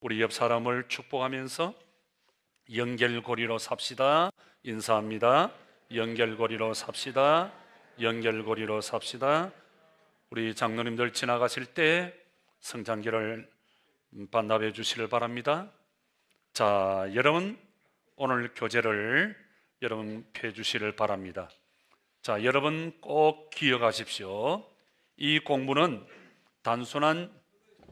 우리 옆 사람을 축복하면서 연결고리로 삽시다. 인사합니다. 연결고리로 삽시다. 연결고리로 삽시다. 우리 장로님들 지나가실 때 성찬기를 반납해 주시길 바랍니다. 자, 여러분 오늘 교재를 여러분 펴 주시길 바랍니다. 자, 여러분 꼭 기억하십시오. 이 공부는 단순한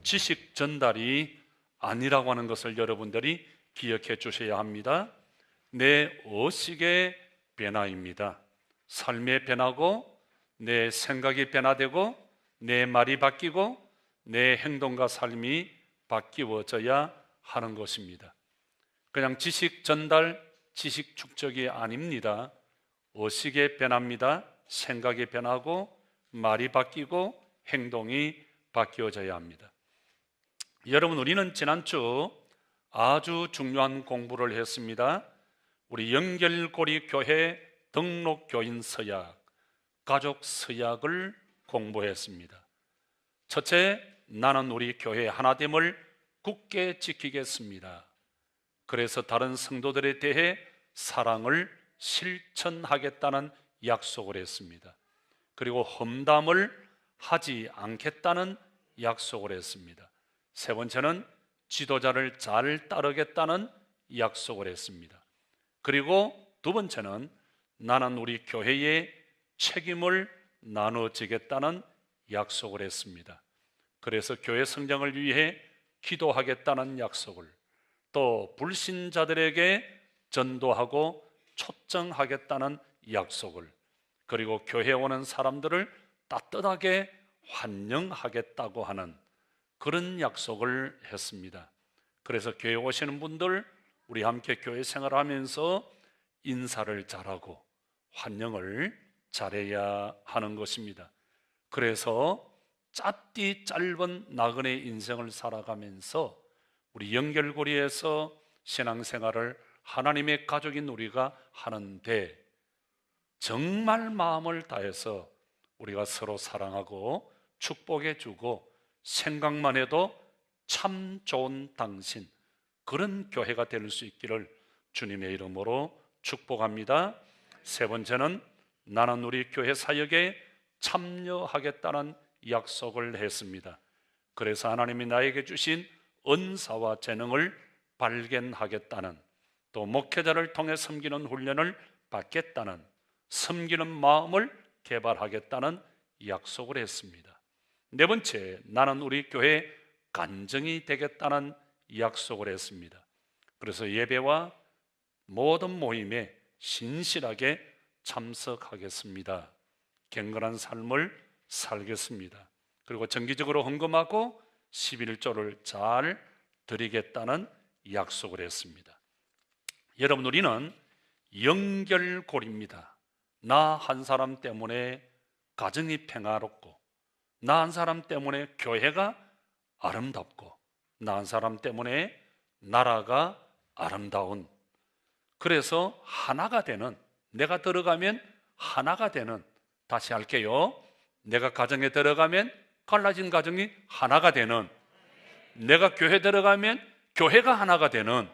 지식 전달이 아니라고 하는 것을 여러분들이 기억해 주셔야 합니다. 내 의식의 변화입니다. 삶의 변화고, 내 생각이 변화되고, 내 말이 바뀌고, 내 행동과 삶이 바뀌어져야 하는 것입니다. 그냥 지식 전달, 지식 축적이 아닙니다. 의식의 변화입니다. 생각이 변하고, 말이 바뀌고, 행동이 바뀌어져야 합니다. 여러분, 우리는 지난주 아주 중요한 공부를 했습니다. 우리 연결고리 교회 등록교인 서약, 가족 서약을 공부했습니다. 첫째, 나는 우리 교회 하나됨을 굳게 지키겠습니다. 그래서 다른 성도들에 대해 사랑을 실천하겠다는 약속을 했습니다. 그리고 험담을 하지 않겠다는 약속을 했습니다. 세 번째는 지도자를 잘 따르겠다는 약속을 했습니다. 그리고 두 번째는 나는 우리 교회의 책임을 나눠지겠다는 약속을 했습니다. 그래서 교회 성장을 위해 기도하겠다는 약속을, 또 불신자들에게 전도하고 초청하겠다는 약속을, 그리고 교회에 오는 사람들을 따뜻하게 환영하겠다고 하는 그런 약속을 했습니다. 그래서 교회 오시는 분들, 우리 함께 교회 생활하면서 인사를 잘하고 환영을 잘해야 하는 것입니다. 그래서 짧디 짧은 나그네 인생을 살아가면서 우리 연결고리에서 신앙생활을 하나님의 가족인 우리가 하는데, 정말 마음을 다해서 우리가 서로 사랑하고 축복해 주고 생각만 해도 참 좋은 당신, 그런 교회가 될 수 있기를 주님의 이름으로 축복합니다. 세 번째는 나는 우리 교회 사역에 참여하겠다는 약속을 했습니다. 그래서 하나님이 나에게 주신 은사와 재능을 발견하겠다는, 또 목회자를 통해 섬기는 훈련을 받겠다는, 섬기는 마음을 개발하겠다는 약속을 했습니다. 네 번째, 나는 우리 교회 간증이 되겠다는 약속을 했습니다. 그래서 예배와 모든 모임에 신실하게 참석하겠습니다. 경건한 삶을 살겠습니다. 그리고 정기적으로 헌금하고 11조를 잘 드리겠다는 약속을 했습니다. 여러분, 우리는 연결고리입니다. 나 한 사람 때문에 가정이 평화롭고, 나 한 사람 때문에 교회가 아름답고, 나 한 사람 때문에 나라가 아름다운, 그래서 하나가 되는, 내가 들어가면 하나가 되는, 다시 할게요. 내가 가정에 들어가면 갈라진 가정이 하나가 되는, 내가 교회 들어가면 교회가 하나가 되는,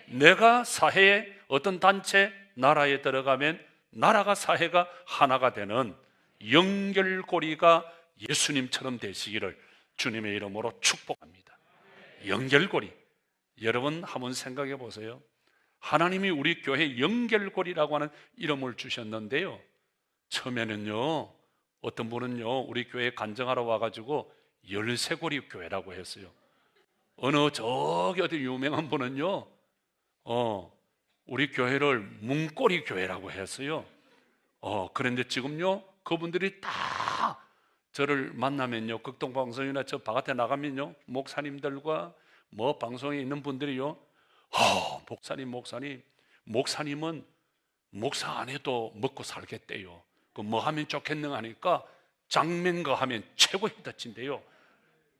내가 사회에 어떤 단체, 나라에 들어가면 나라가 사회가 하나가 되는 연결고리가 예수님처럼 되시기를 주님의 이름으로 축복합니다. 연결고리, 여러분 한번 생각해 보세요. 하나님이 우리 교회 연결고리라고 하는 이름을 주셨는데요, 처음에는요 어떤 분은요 우리 교회에 간증하러 와가지고 열쇠고리 교회라고 했어요. 어느 저기 어디 유명한 분은요 우리 교회를 문고리 교회라고 했어요. 그런데 지금요 그분들이 다 저를 만나면요, 극동방송이나 저 바깥에 나가면요, 목사님들과 뭐 방송에 있는 분들이요, 목사님은 목사 안 해도 먹고 살겠대요. 그 뭐 하면 좋겠는가 하니까 장면가 하면 최고 히트친대요.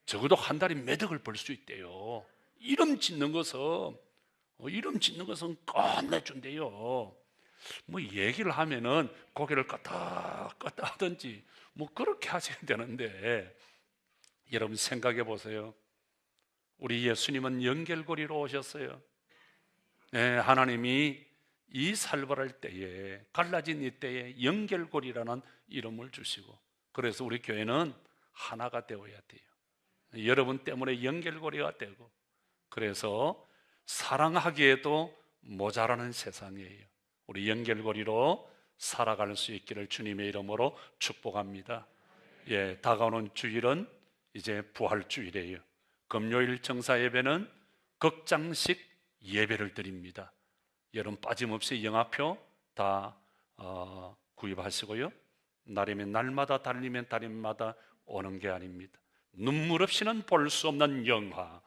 적어도 한 달에 몇 억을 벌 수 있대요. 이름 짓는 것은 끝내준대요. 뭐 얘기를 하면은 고개를 끄덕끄덕 하든지 뭐 그렇게 하셔야 되는데, 여러분 생각해 보세요. 우리 예수님은 연결고리로 오셨어요. 네, 하나님이 이 살벌할 때에, 갈라진 이 때에 연결고리라는 이름을 주시고, 그래서 우리 교회는 하나가 되어야 돼요. 여러분 때문에 연결고리가 되고, 그래서 사랑하기에도 모자라는 세상이에요. 우리 연결고리로 살아갈 수 있기를 주님의 이름으로 축복합니다. 예, 다가오는 주일은 이제 부활주일이에요. 금요일 정사 예배는 극장식 예배를 드립니다. 여러분 빠짐없이 영화표 다 구입하시고요. 날이면 날마다, 달리면 달인마다 오는 게 아닙니다. 눈물 없이는 볼 수 없는 영화,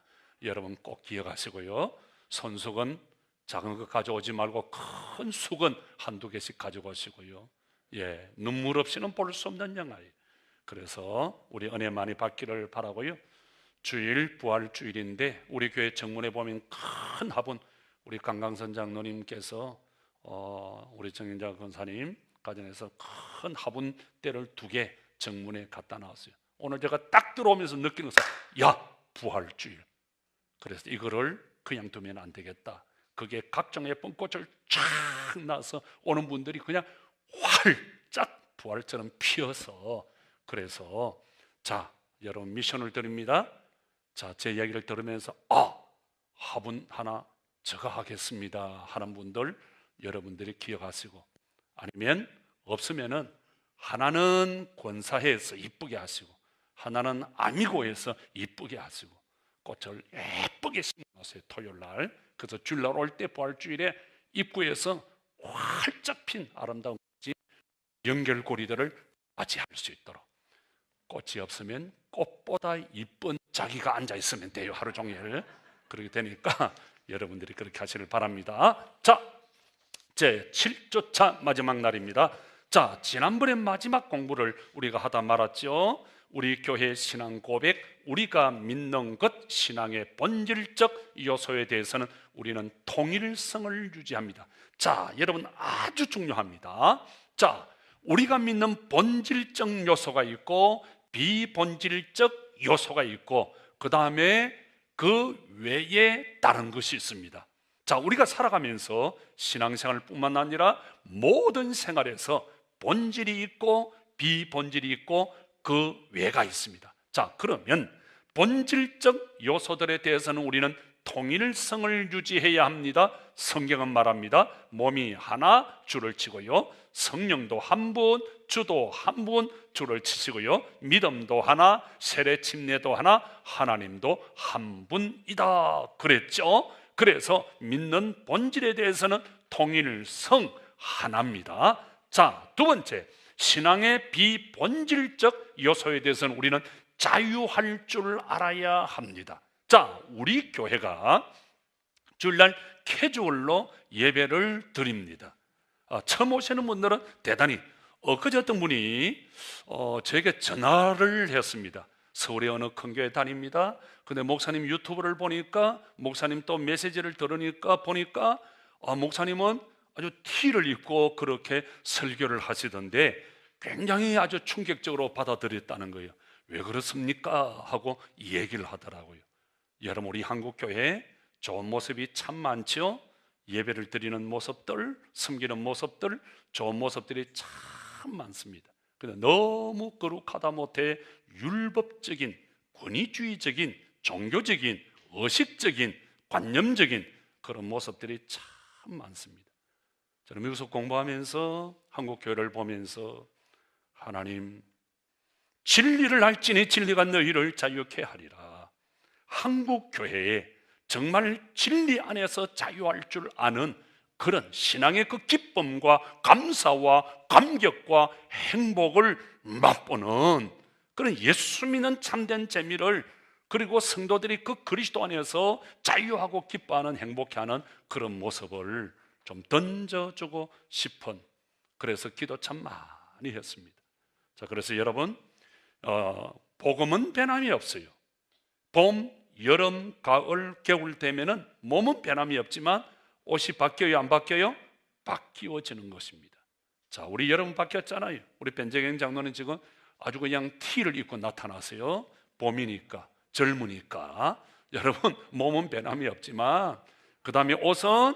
여러분 꼭 기억하시고요. 손수건 작은 거 가져오지 말고 큰 수건 한두 개씩 가져오시고요. 예, 눈물 없이는 볼 수 없는 영화예요. 그래서 우리 은혜 많이 받기를 바라고요. 주일 부활주일인데 우리 교회 정문에 보면 큰 화분, 우리 강강선 장로님께서 우리 정인자 권사님 가정에서 큰 화분대를 2개 정문에 갖다 놨어요. 오늘 제가 딱 들어오면서 느끼는 것은, 야, 부활주일. 그래서 이거를 그냥 두면 안 되겠다. 그게 각종 예쁜 꽃을 쫙 놔서 오는 분들이 그냥 활짝 부활처럼 피어서, 그래서 자, 여러분 미션을 드립니다. 자, 제 이야기를 들으면서 화분 하나 제가 하겠습니다 하는 분들, 여러분들이 기억하시고, 아니면 없으면은 하나는 권사회에서 이쁘게 하시고 하나는 아미고에서 이쁘게 하시고 꽃을 예쁘게 심어놓으세요. 토요일날. 그래서 주일날 올 때 부활주일에 입구에서 활짝 핀 아름다운 연결고리들을 맞이할 수 있도록. 꽃이 없으면 꽃보다 이쁜 자기가 앉아있으면 돼요. 하루 종일. 그렇게 되니까 여러분들이 그렇게 하시길 바랍니다. 자, 제 7조차 마지막 날입니다. 자, 지난번에 마지막 공부를 우리가 하다 말았죠. 우리 교회 신앙 고백, 우리가 믿는 것, 신앙의 본질적 요소에 대해서는 우리는 통일성을 유지합니다. 자, 여러분 아주 중요합니다. 자, 우리가 믿는 본질적 요소가 있고 비본질적 요소가 있고, 그 다음에 그 외에 다른 것이 있습니다. 자, 우리가 살아가면서 신앙생활 뿐만 아니라 모든 생활에서 본질이 있고 비본질이 있고 그 외가 있습니다. 자, 그러면 본질적 요소들에 대해서는 우리는 통일성을 유지해야 합니다. 성경은 말합니다. 몸이 하나, 줄을 치고요. 성령도 한 분, 주도 한 분, 줄을 치시고요. 믿음도 하나, 세례 침례도 하나, 하나님도 한 분이다 그랬죠. 그래서 믿는 본질에 대해서는 통일성 하나입니다. 자, 두 번째, 신앙의 비본질적 요소에 대해서는 우리는 자유할 줄 알아야 합니다. 자, 우리 교회가 주일날 캐주얼로 예배를 드립니다. 처음 오시는 분들은 대단히, 그제 어떤 분이 저에게 전화를 했습니다. 서울의 어느 큰 교회 다닙니다. 근데 목사님 유튜브를 보니까, 목사님 또 메시지를 들으니까 보니까 목사님은 아주 티를 입고 그렇게 설교를 하시던데 굉장히 아주 충격적으로 받아들였다는 거예요. 왜 그렇습니까? 하고 이 얘기를 하더라고요. 여러분, 우리 한국교회 좋은 모습이 참 많죠. 예배를 드리는 모습들, 섬기는 모습들, 좋은 모습들이 참 많습니다. 그런데 너무 거룩하다 못해 율법적인, 권위주의적인, 종교적인, 의식적인, 관념적인 그런 모습들이 참 많습니다. 저는 미국에서 공부하면서 한국 교회를 보면서, 하나님, 진리를 알지니 진리가 너희를 자유케 하리라. 한국 교회에 정말 진리 안에서 자유할 줄 아는 그런 신앙의 그 기쁨과 감사와 감격과 행복을 맛보는 그런 예수 믿는 참된 재미를, 그리고 성도들이 그 그리스도 안에서 자유하고 기뻐하는, 행복해하는 그런 모습을 좀 던져주고 싶은, 그래서 기도 참 많이 했습니다. 자, 그래서 여러분, 복음은 변함이 없어요. 봄, 여름, 가을, 겨울 되면은 몸은 변함이 없지만 옷이 바뀌어요, 안 바뀌어요? 바뀌어지는 것입니다. 자, 우리 여러분 바뀌었잖아요. 우리 변재경 장로는 지금 아주 그냥 티를 입고 나타나세요. 봄이니까, 젊으니까. 여러분, 몸은 변함이 없지만 그 다음에 옷은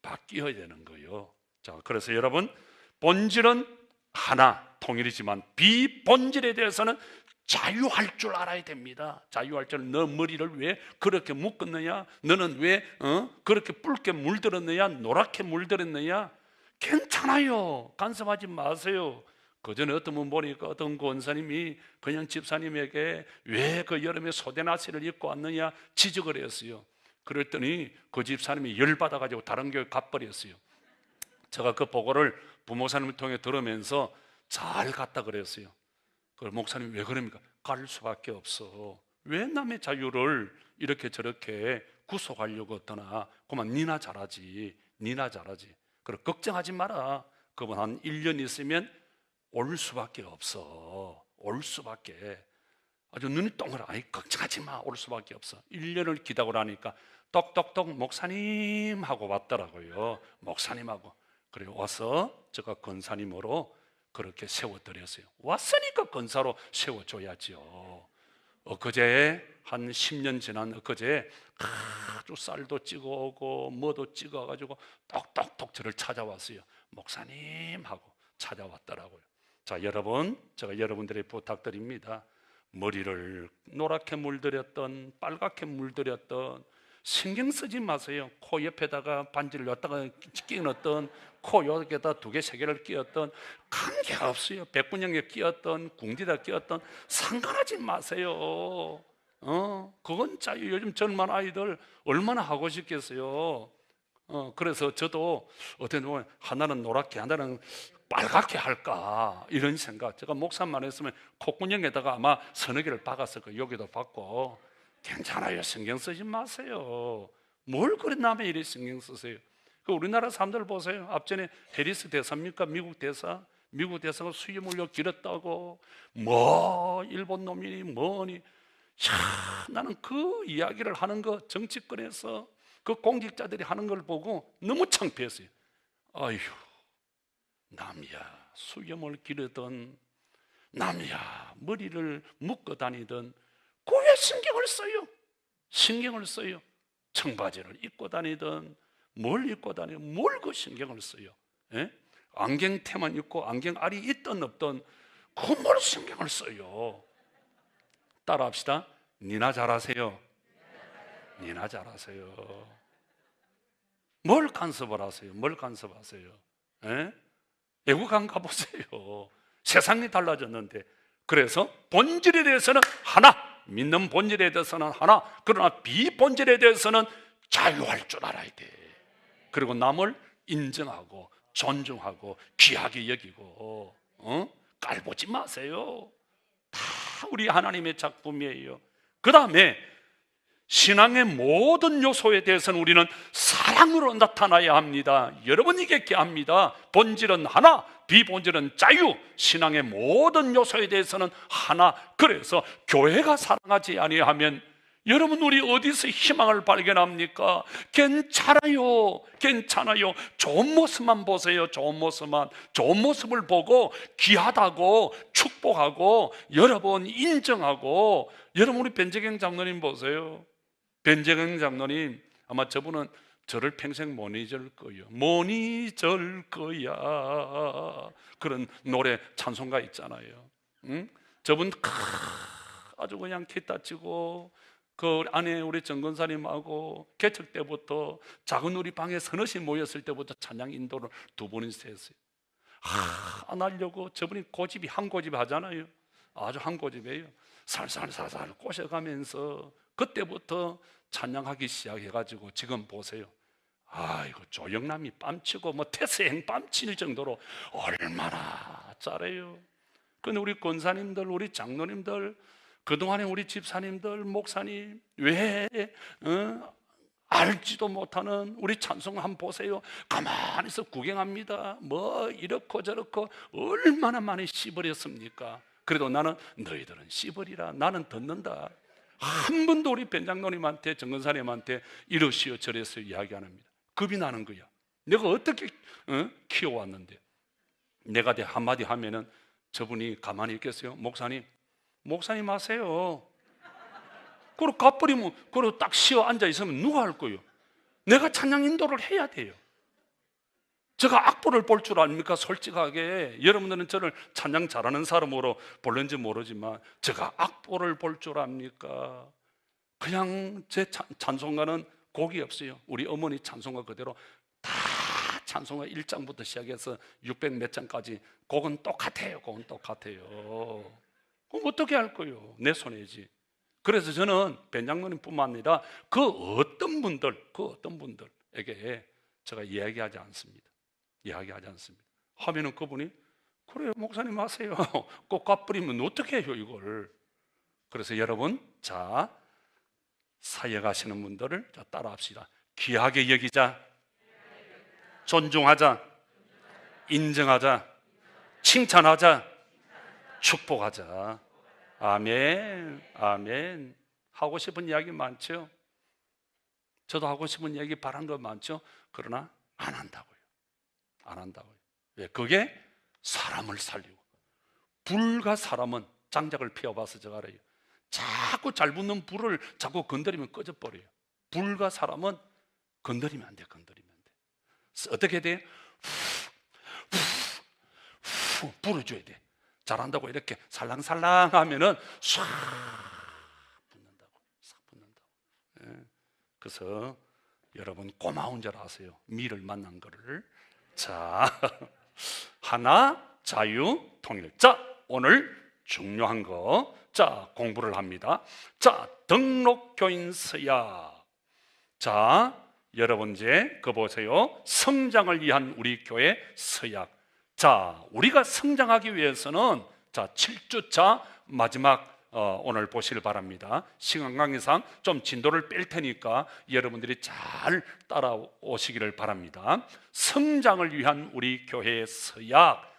바뀌어야 되는 거예요. 자, 그래서 여러분, 본질은 하나, 통일이지만 비본질에 대해서는 자유할 줄 알아야 됩니다. 자유할 줄. 너 머리를 왜 그렇게 묶었느냐? 너는 왜 그렇게 붉게 물들었느냐? 노랗게 물들었느냐? 괜찮아요. 간섭하지 마세요. 그 전에 어떤 분 보니까 어떤 권사님이 그냥 집사님에게 왜 그 여름에 소대나시를 입고 왔느냐 지적을 했어요. 그랬더니 그 집사님이 열받아가지고 다른 교회 가버렸어요. 제가 그 보고를 부목사님을 통해 들으면서 잘 갔다 그랬어요. 그 목사님 왜 그럽니까? 갈 수밖에 없어. 왜 남의 자유를 이렇게 저렇게 구속하려고 하더나. 그만 니나 잘하지. 니나 잘하지. 그래 걱정하지 마라. 그분 한 1년 있으면 올 수밖에 없어. 올 수밖에. 아주 눈이 동그라. 아이 걱정하지 마. 올 수밖에 없어. 1년을 기다리라니까 똑똑똑 목사님 하고 왔더라고요. 목사님하고. 그리고 와서 제가 권사님으로 그렇게 세워드렸어요. 왔으니까 권사로 세워줘야죠. 엊그제 한 10년 지난 엊그제 아주 쌀도 찍어오고 뭐도 찍어가지고 똑똑똑 저를 찾아왔어요. 목사님 하고 찾아왔더라고요. 자, 여러분, 제가 여러분들에게 부탁드립니다. 머리를 노랗게 물들였던 빨갛게 물들였던 신경 쓰지 마세요. 코 옆에다가 반지를 였다가 끼웠던, 코 여기에다 2개, 3개를 끼웠던 관계가 없어요. 백분형에 끼웠던, 궁디다 끼웠던 상관하지 마세요. 그건 자유. 요즘 젊은 아이들 얼마나 하고 싶겠어요. 그래서 저도 어떤 보면 하나는 노랗게 하나는 빨갛게 할까 이런 생각. 제가 목사만 했으면 콧구멍에다가 아마 서너 개를 박았을 거예요. 여기도 박고. 괜찮아요. 신경 쓰지 마세요. 뭘 그래 남의 일에 신경 쓰세요. 그 우리나라 사람들 보세요. 앞전에 해리스 대사입니까? 미국 대사. 미국 대사가 수염 물려 길었다고 뭐 일본 놈이니 뭐니. 나는 그 이야기를 하는 거 정치권에서 그 공직자들이 하는 걸 보고 너무 창피했어요. 아휴, 남이야 수염을 기르던, 남이야 머리를 묶어 다니던 그 왜 신경을 써요? 신경을 써요. 청바지를 입고 다니던 뭘 입고 다니든 뭘 그 신경을 써요? 예? 안경테만 입고 안경 알이 있던 없던 그 뭘 신경을 써요? 따라합시다. 니나 잘하세요. 니나 잘하세요. 뭘 간섭을 하세요? 뭘 간섭하세요? 예? 외국 안 가보세요. 세상이 달라졌는데. 그래서 본질에 대해서는 하나, 믿는 본질에 대해서는 하나, 그러나 비본질에 대해서는 자유할 줄 알아야 돼. 그리고 남을 인정하고 존중하고 귀하게 여기고 깔보지 마세요. 다 우리 하나님의 작품이에요. 그 다음에 신앙의 모든 요소에 대해서는 우리는 사랑으로 나타나야 합니다. 여러분 이게 귀합니다. 본질은 하나, 비본질은 자유. 신앙의 모든 요소에 대해서는 하나. 그래서 교회가 사랑하지 아니하면 여러분 우리 어디서 희망을 발견합니까? 괜찮아요. 괜찮아요. 좋은 모습만 보세요. 좋은 모습만. 좋은 모습을 보고 귀하다고 축복하고 여러분 인정하고. 여러분 우리 변재경 장로님 보세요. 변재경 장로님 아마 저분은 저를 평생 못 잊을 거예요. 못 잊을 거야. 그런 노래 찬송가 있잖아요. 응? 저분 아주 그냥 기타 치고 그 안에 우리 정건사님하고 개척 때부터 작은 우리 방에 서너씩 모였을 때부터 찬양 인도를 2번이서 했어요. 안 하려고 저분이 고집이 한 고집 하잖아요. 아주 한 고집이에요. 살살살살 꼬셔가면서 그때부터 찬양하기 시작해가지고 지금 보세요. 아이고 조영남이 뺨치고 뭐 태세행 뺨칠 정도로 얼마나 잘해요. 근데 우리 권사님들 우리 장로님들 그동안에 우리 집사님들 목사님 왜 알지도 못하는 우리 찬송 한번 보세요. 가만히서 구경합니다. 뭐 이렇고 저렇고 얼마나 많이 씹어렸습니까? 그래도 나는 너희들은 씹으리라. 나는 듣는다. 한 번도 우리 변장노님한테 정근사님한테 이러시오 저러시오 이야기 안 합니다. 겁이 나는 거야. 내가 어떻게 키워왔는데. 내가 한마디 하면은 저분이 가만히 있겠어요? 목사님 하세요. 그리고 가버리면 그리고 딱 쉬어 앉아 있으면 누가 할 거예요? 내가 찬양 인도를 해야 돼요. 제가 악보를 볼 줄 압니까? 솔직하게 여러분들은 저를 찬양 잘하는 사람으로 볼는지 모르지만 제가 악보를 볼 줄 압니까? 그냥 제 찬송가는 곡이 없어요. 우리 어머니 찬송가 그대로 다 찬송가 1장부터 시작해서 600 몇 장까지 곡은 똑같아요. 곡은 똑같아요. 그럼 어떻게 할 거예요? 내 손해지. 그래서 저는 변장로님뿐만 아니라 그 어떤 분들에게 제가 이야기하지 않습니다. 하면은 그분이 그래요 목사님 하세요. 꼭 갚으리면 어떻게 해요 이걸. 그래서 여러분, 자, 사역하시는 분들을 따라합시다. 귀하게 여기자, 존중하자, 인정하자, 칭찬하자, 축복하자. 아멘, 아멘. 하고 싶은 이야기 많죠? 저도 하고 싶은 이야기 바란 거 많죠? 그러나 안 한다고요. 왜? 그게 사람을 살리고, 불과 사람은 장작을 피워봐서 제가 알아요. 자꾸 잘 붙는 불을 자꾸 건드리면 꺼져버려요. 불과 사람은 건드리면 안 돼. 어떻게 돼? 불을 줘야 돼. 잘한다고 이렇게 살랑살랑 하면은 싹 붙는다고. 그래서 여러분 고마운 줄 아세요. 미를 만난 거를. 자, 하나, 자유, 통일. 자, 오늘 중요한 거. 자, 공부를 합니다. 자, 등록교인 서약. 자, 여러분 이제 그거 보세요. 성장을 위한 우리 교회 서약. 자, 우리가 성장하기 위해서는 자, 7주차 마지막 오늘 보시길 바랍니다. 시간 관계상 좀 진도를 뺄 테니까 여러분들이 잘 따라오시기를 바랍니다. 성장을 위한 우리 교회의 서약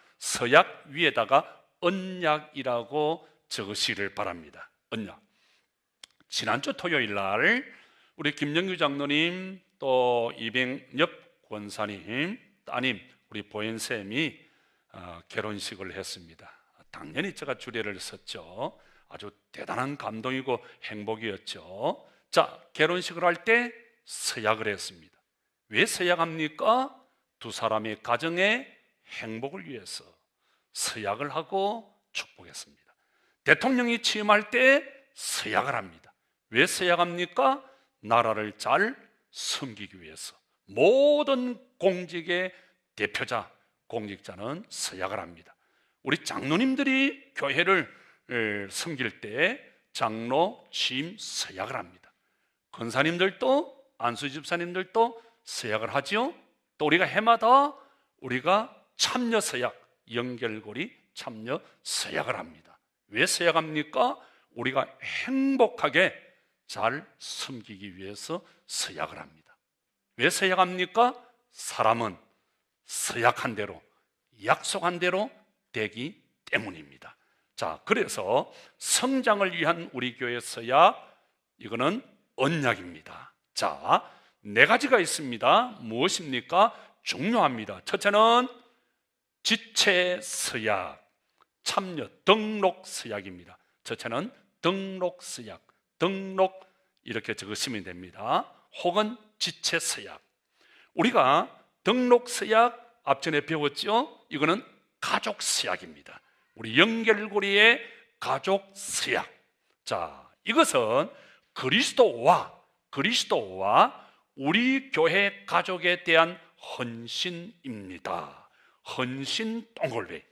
위에다가 언약이라고 적으시기를 바랍니다. 언약. 지난주 토요일 날 우리 김영규 장로님 또 이병엽 권사님 따님 우리 보현쌤이 결혼식을 했습니다. 당연히 제가 주례를 섰죠. 아주 대단한 감동이고 행복이었죠. 자, 결혼식을 할 때 서약을 했습니다. 왜 서약합니까? 두 사람의 가정의 행복을 위해서 서약을 하고 축복했습니다. 대통령이 취임할 때 서약을 합니다. 왜 서약합니까? 나라를 잘 섬기기 위해서. 모든 공직의 대표자, 공직자는 서약을 합니다. 우리 장로님들이 교회를 섬길 때 장로 취임 서약을 합니다. 권사님들도 안수 집사님들도 서약을 하죠. 또 우리가 해마다 우리가 참여 서약, 연결고리 참여 서약을 합니다. 왜 서약합니까? 우리가 행복하게 잘 섬기기 위해서 서약을 합니다. 왜 서약합니까? 사람은 서약한 대로, 약속한 대로 되기 때문입니다. 자, 그래서 성장을 위한 우리 교회 서약, 이거는 언약입니다. 자, 네 가지가 있습니다. 무엇입니까? 중요합니다. 첫째는 지체 서약, 참여 등록 서약입니다. 첫째는 등록 서약, 등록 이렇게 적으시면 됩니다. 혹은 지체 서약. 우리가 등록 서약 앞전에 배웠죠? 이거는 가족 서약입니다. 우리 연결고리의 가족 서약. 자, 이것은 그리스도와 우리 교회 가족에 대한 헌신입니다. 헌신 동골배.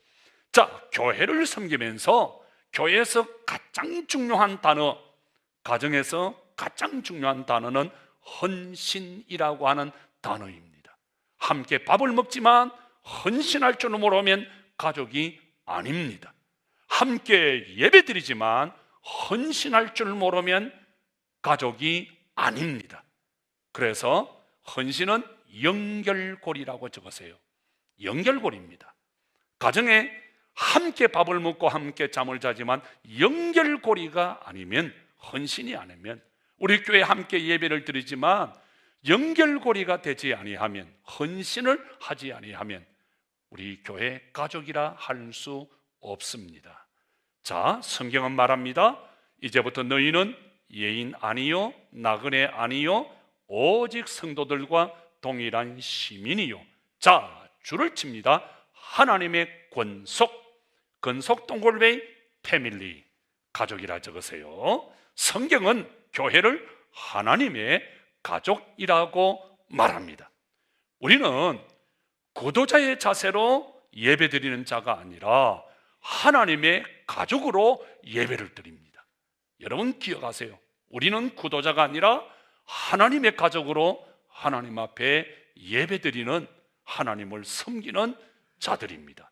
자, 교회를 섬기면서 교회에서 가장 중요한 단어, 가정에서 가장 중요한 단어는 헌신이라고 하는 단어입니다. 함께 밥을 먹지만 헌신할 줄 모르면 가족이 아닙니다. 함께 예배드리지만 헌신할 줄 모르면 가족이 아닙니다. 그래서 헌신은 연결고리라고 적으세요. 연결고리입니다. 가정에 함께 밥을 먹고 함께 잠을 자지만 연결고리가 아니면, 헌신이 아니면, 우리 교회 함께 예배를 드리지만 연결고리가 되지 아니하면, 헌신을 하지 아니하면 우리 교회 가족이라 할 수 없습니다. 자, 성경은 말합니다. 이제부터 너희는 예인 아니요 나그네 아니요 오직 성도들과 동일한 시민이요. 자, 줄을 칩니다. 하나님의 권속 동골베이 패밀리, 가족이라 적으세요. 성경은 교회를 하나님의 가족이라고 말합니다. 우리는 구도자의 자세로 예배드리는 자가 아니라 하나님의 가족으로 예배를 드립니다. 여러분 기억하세요. 우리는 구도자가 아니라 하나님의 가족으로 하나님 앞에 예배드리는, 하나님을 섬기는 자들입니다.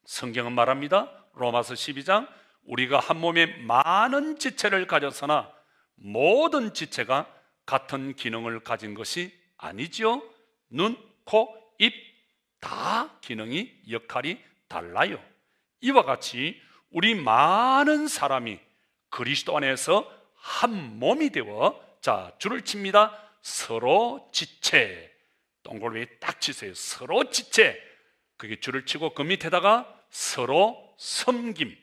성경은 말합니다. 로마서 12장, 우리가 한 몸에 많은 지체를 가졌으나 모든 지체가 같은 기능을 가진 것이 아니지요. 눈, 코, 입 다 기능이, 역할이 달라요. 이와 같이 우리 많은 사람이 그리스도 안에서 한 몸이 되어, 자, 줄을 칩니다. 서로 지체, 동그라미 딱 치세요. 서로 지체. 그게 줄을 치고 그 밑에다가 서로 섬김,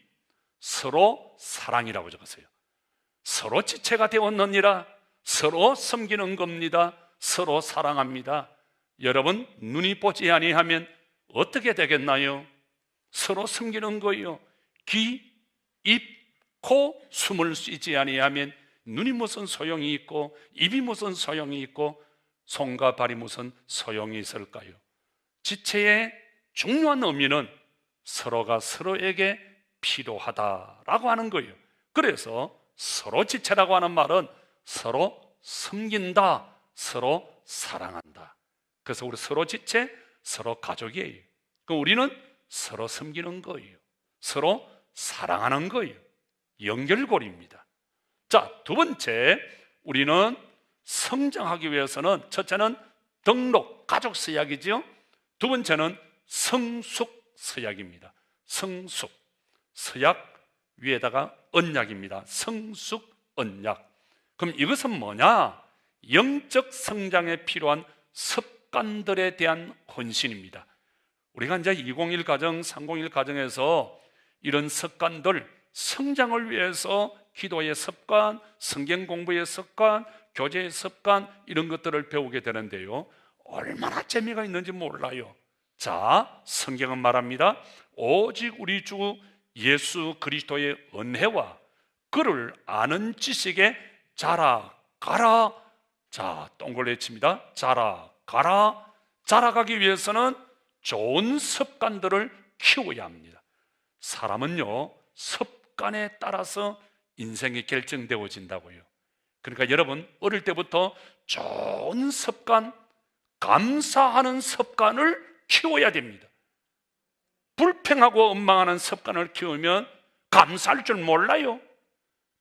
서로 사랑이라고 적으세요. 서로 지체가 되었느니라. 서로 섬기는 겁니다. 서로 사랑합니다. 여러분, 눈이 보지 아니하면 어떻게 되겠나요? 서로 섬기는 거예요. 귀, 입, 코, 숨을 쉬지 아니하면 눈이 무슨 소용이 있고 입이 무슨 소용이 있고 손과 발이 무슨 소용이 있을까요? 지체의 중요한 의미는 서로가 서로에게 필요하다라고 하는 거예요. 그래서 서로 지체라고 하는 말은 서로 섬긴다, 서로 사랑한다. 그래서 우리 서로 지체, 서로 가족이에요. 그럼 우리는 서로 섬기는 거예요. 서로 사랑하는 거예요. 연결고리입니다. 자, 두 번째, 우리는 성장하기 위해서는, 첫째는 등록, 가족 서약이죠. 두 번째는 성숙 서약입니다. 성숙, 서약 위에다가 언약입니다. 성숙 언약. 그럼 이것은 뭐냐? 영적 성장에 필요한 습관들에 대한 헌신입니다. 우리가 이제 201 가정, 301 가정에서 이런 습관들, 성장을 위해서 기도의 습관, 성경 공부의 습관, 교제의 습관, 이런 것들을 배우게 되는데요, 얼마나 재미가 있는지 몰라요. 자, 성경은 말합니다. 오직 우리 주 예수 그리스도의 은혜와 그를 아는 지식에 자라가라. 자, 동글레 칩니다. 자라가라. 자라가기 위해서는 좋은 습관들을 키워야 합니다. 사람은요, 습관에 따라서 인생이 결정되어진다고요. 그러니까 여러분, 어릴 때부터 좋은 습관, 감사하는 습관을 키워야 됩니다. 불평하고 원망하는 습관을 키우면 감사할 줄 몰라요.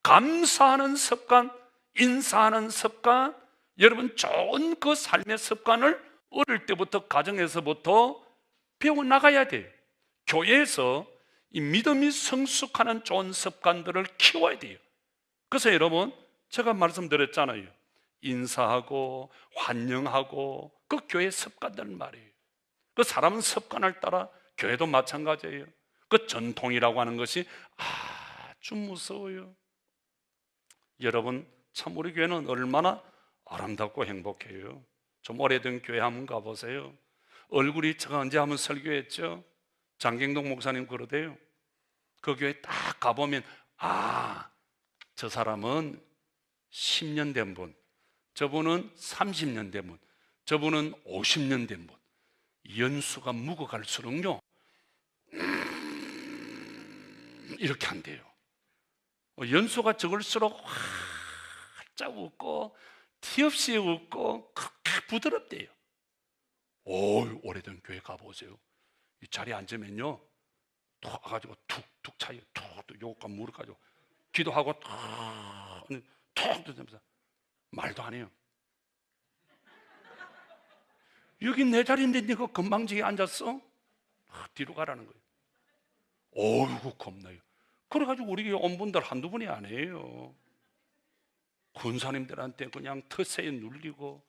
감사하는 습관, 인사하는 습관, 여러분 좋은 그 삶의 습관을 어릴 때부터, 가정에서부터 배워나가야 돼요. 교회에서 이 믿음이 성숙하는 좋은 습관들을 키워야 돼요. 그래서 여러분, 제가 말씀드렸잖아요. 인사하고 환영하고 그 교회 습관들 말이에요. 그 사람은 습관을 따라, 교회도 마찬가지예요. 그 전통이라고 하는 것이 아주 무서워요. 여러분, 참 우리 교회는 얼마나 아름답고 행복해요. 좀 오래된 교회 한번 가보세요. 얼굴이, 제가 언제 한번 설교했죠? 장경동 목사님 그러대요. 그 교회 딱 가보면, 아, 저 사람은 10년 된 분, 저분은 30년 된 분, 저분은 50년 된 분. 연수가 묵어갈수록요, 이렇게 한대요. 연수가 적을수록 활짝 웃고 티 없이 웃고 그렇게 부드럽대요. 오, 오래된 교회 가보세요. 이 자리에 앉으면요, 툭 와가지고 툭툭 차요. 툭툭 요것과 무릎 가지고 기도하고 툭 던지면서 말도 안 해요. 여기 내 자리인데 네가 건방지게 앉았어? 뒤로 가라는 거예요. 어이구 겁나요. 그래가지고 우리 교회 온 분들 한두 분이 아니에요. 군사님들한테 그냥 텃세에 눌리고,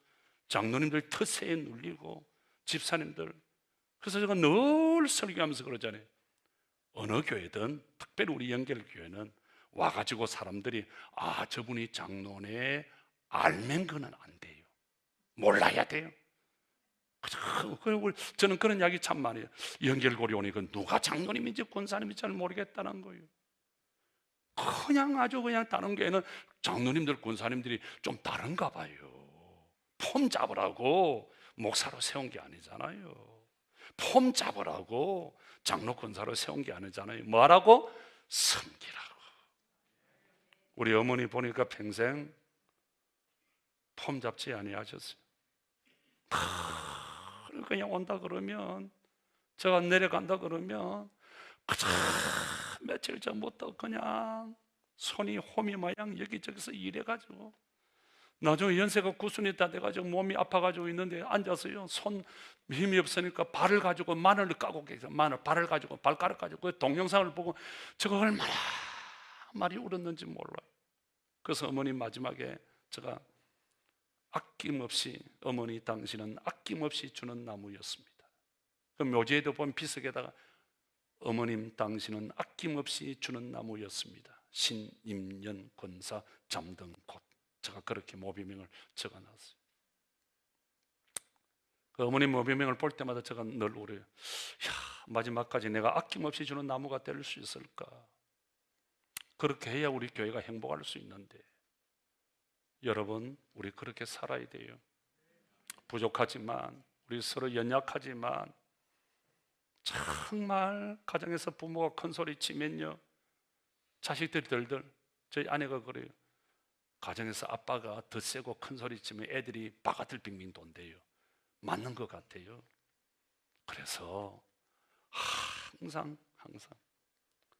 장로님들 텃세에 눌리고, 집사님들. 그래서 제가 늘 설교하면서 그러잖아요. 어느 교회든, 특별히 우리 연결교회는 와가지고 사람들이 저분이 장로네 알면 그는 안 돼요. 몰라야 돼요. 저는 그런 이야기 참 많이 해요. 연결고리 오니까 누가 장로님인지 권사님인지 잘 모르겠다는 거예요. 그냥 아주 그냥 다른 교회는 장로님들 권사님들이 좀 다른가 봐요. 폼 잡으라고 목사로 세운 게 아니잖아요. 폼 잡으라고 장로 권사로 세운 게 아니잖아요. 뭐라고? 섬기라고. 우리 어머니 보니까 평생 폼 잡지 아니하셨어요. 그냥 온다 그러면, 제가 내려간다 그러면 그저 며칠 전부터 그냥 손이 호미 마냥 여기저기서 일해가지고 나중에 연세가 9순이 다 돼가지고 몸이 아파가지고 있는데 앉아서요, 손 힘이 없으니까 발을 가지고 마늘을 까고 계세요. 발을 가지고, 발가락 가지고 그 동영상을 보고 저거 얼마나 많이 울었는지 몰라요. 그래서 어머니 마지막에 제가 아낌없이, 어머니 당신은 아낌없이 주는 나무였습니다. 그 묘지에도 보면 비석에다가 어머님 당신은 아낌없이 주는 나무였습니다. 신임연 권사 잠든 곳. 제가 그렇게 모비명을 적어놨어요. 그 어머님 모비명을 볼 때마다 제가 늘 울어요. 마지막까지 내가 아낌없이 주는 나무가 될 수 있을까? 그렇게 해야 우리 교회가 행복할 수 있는데, 여러분, 우리 그렇게 살아야 돼요. 부족하지만, 우리 서로 연약하지만, 정말 가정에서 부모가 큰 소리 치면요, 자식들이 덜덜, 저희 아내가 그래요. 가정에서 아빠가 더 세고 큰 소리 치면 애들이 바가들 빙빙 돈대요. 맞는 것 같아요. 그래서 항상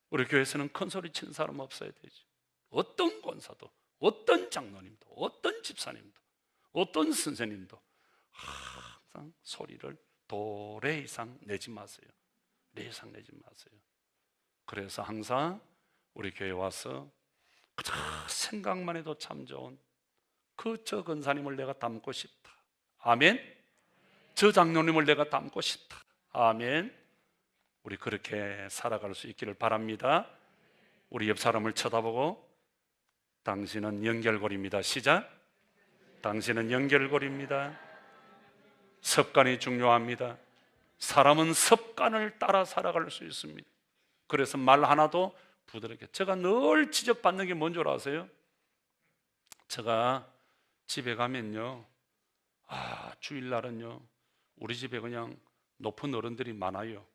우리 교회에서는 큰 소리 치는 사람 없어야 되죠. 어떤 권사도, 어떤 장로님도, 어떤 집사님도, 어떤 선생님도 항상 소리를 도래 이상 내지 마세요. 내 이상 내지 마세요. 그래서 항상 우리 교회에 와서 그저 생각만 해도 참 좋은 저 권사님을 내가 닮고 싶다. 아멘. 저 장로님을 내가 닮고 싶다. 아멘. 우리 그렇게 살아갈 수 있기를 바랍니다. 우리 옆 사람을 쳐다보고, 당신은 연결고리입니다. 시작. 당신은 연결고리입니다. 습관이 중요합니다. 사람은 습관을 따라 살아갈 수 있습니다. 그래서 말 하나도 부드럽게. 제가 늘 지적받는 게 뭔 줄 아세요? 제가 집에 가면요, 주일날은요, 우리 집에 그냥 높은 어른들이 많아요.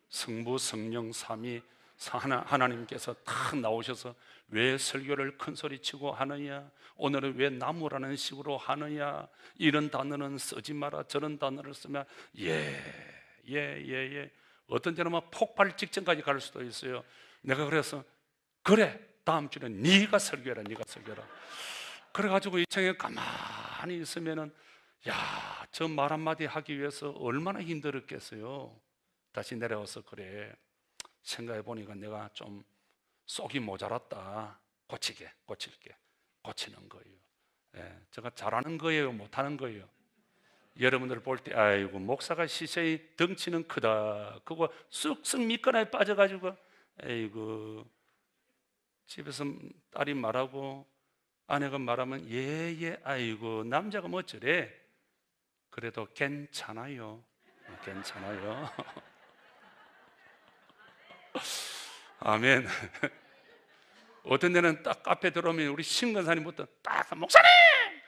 성부, 성령, 삼위 하나님께서 딱 나오셔서 왜 설교를 큰 소리치고 하느냐, 오늘은 왜 나무라는 식으로 하느냐, 이런 단어는 쓰지 마라, 저런 단어를 쓰면 어떤 때는 막 폭발 직전까지 갈 수도 있어요. 내가 그래서 그래, 다음 주는 네가 설교해라, 네가 설교해라. 그래가지고 2층에 가만히 있으면은 저 말 한마디 하기 위해서 얼마나 힘들었겠어요. 다시 내려와서 그래, 생각해 보니까 내가 좀 속이 모자랐다. 고칠게. 고치는 거예요. 제가 잘하는 거예요, 못하는 거예요? 여러분들 볼 때 아이고 목사가 시세히 덩치는 크다, 그거 쑥쑥 미끈하게 빠져가지고 아이고, 집에서 딸이 말하고 아내가 말하면 아이고 남자가 뭐 저래. 그래도 괜찮아요. 괜찮아요. 아멘. 어떤 데는 딱 카페 들어오면 우리 신건사님부터 딱 목사님!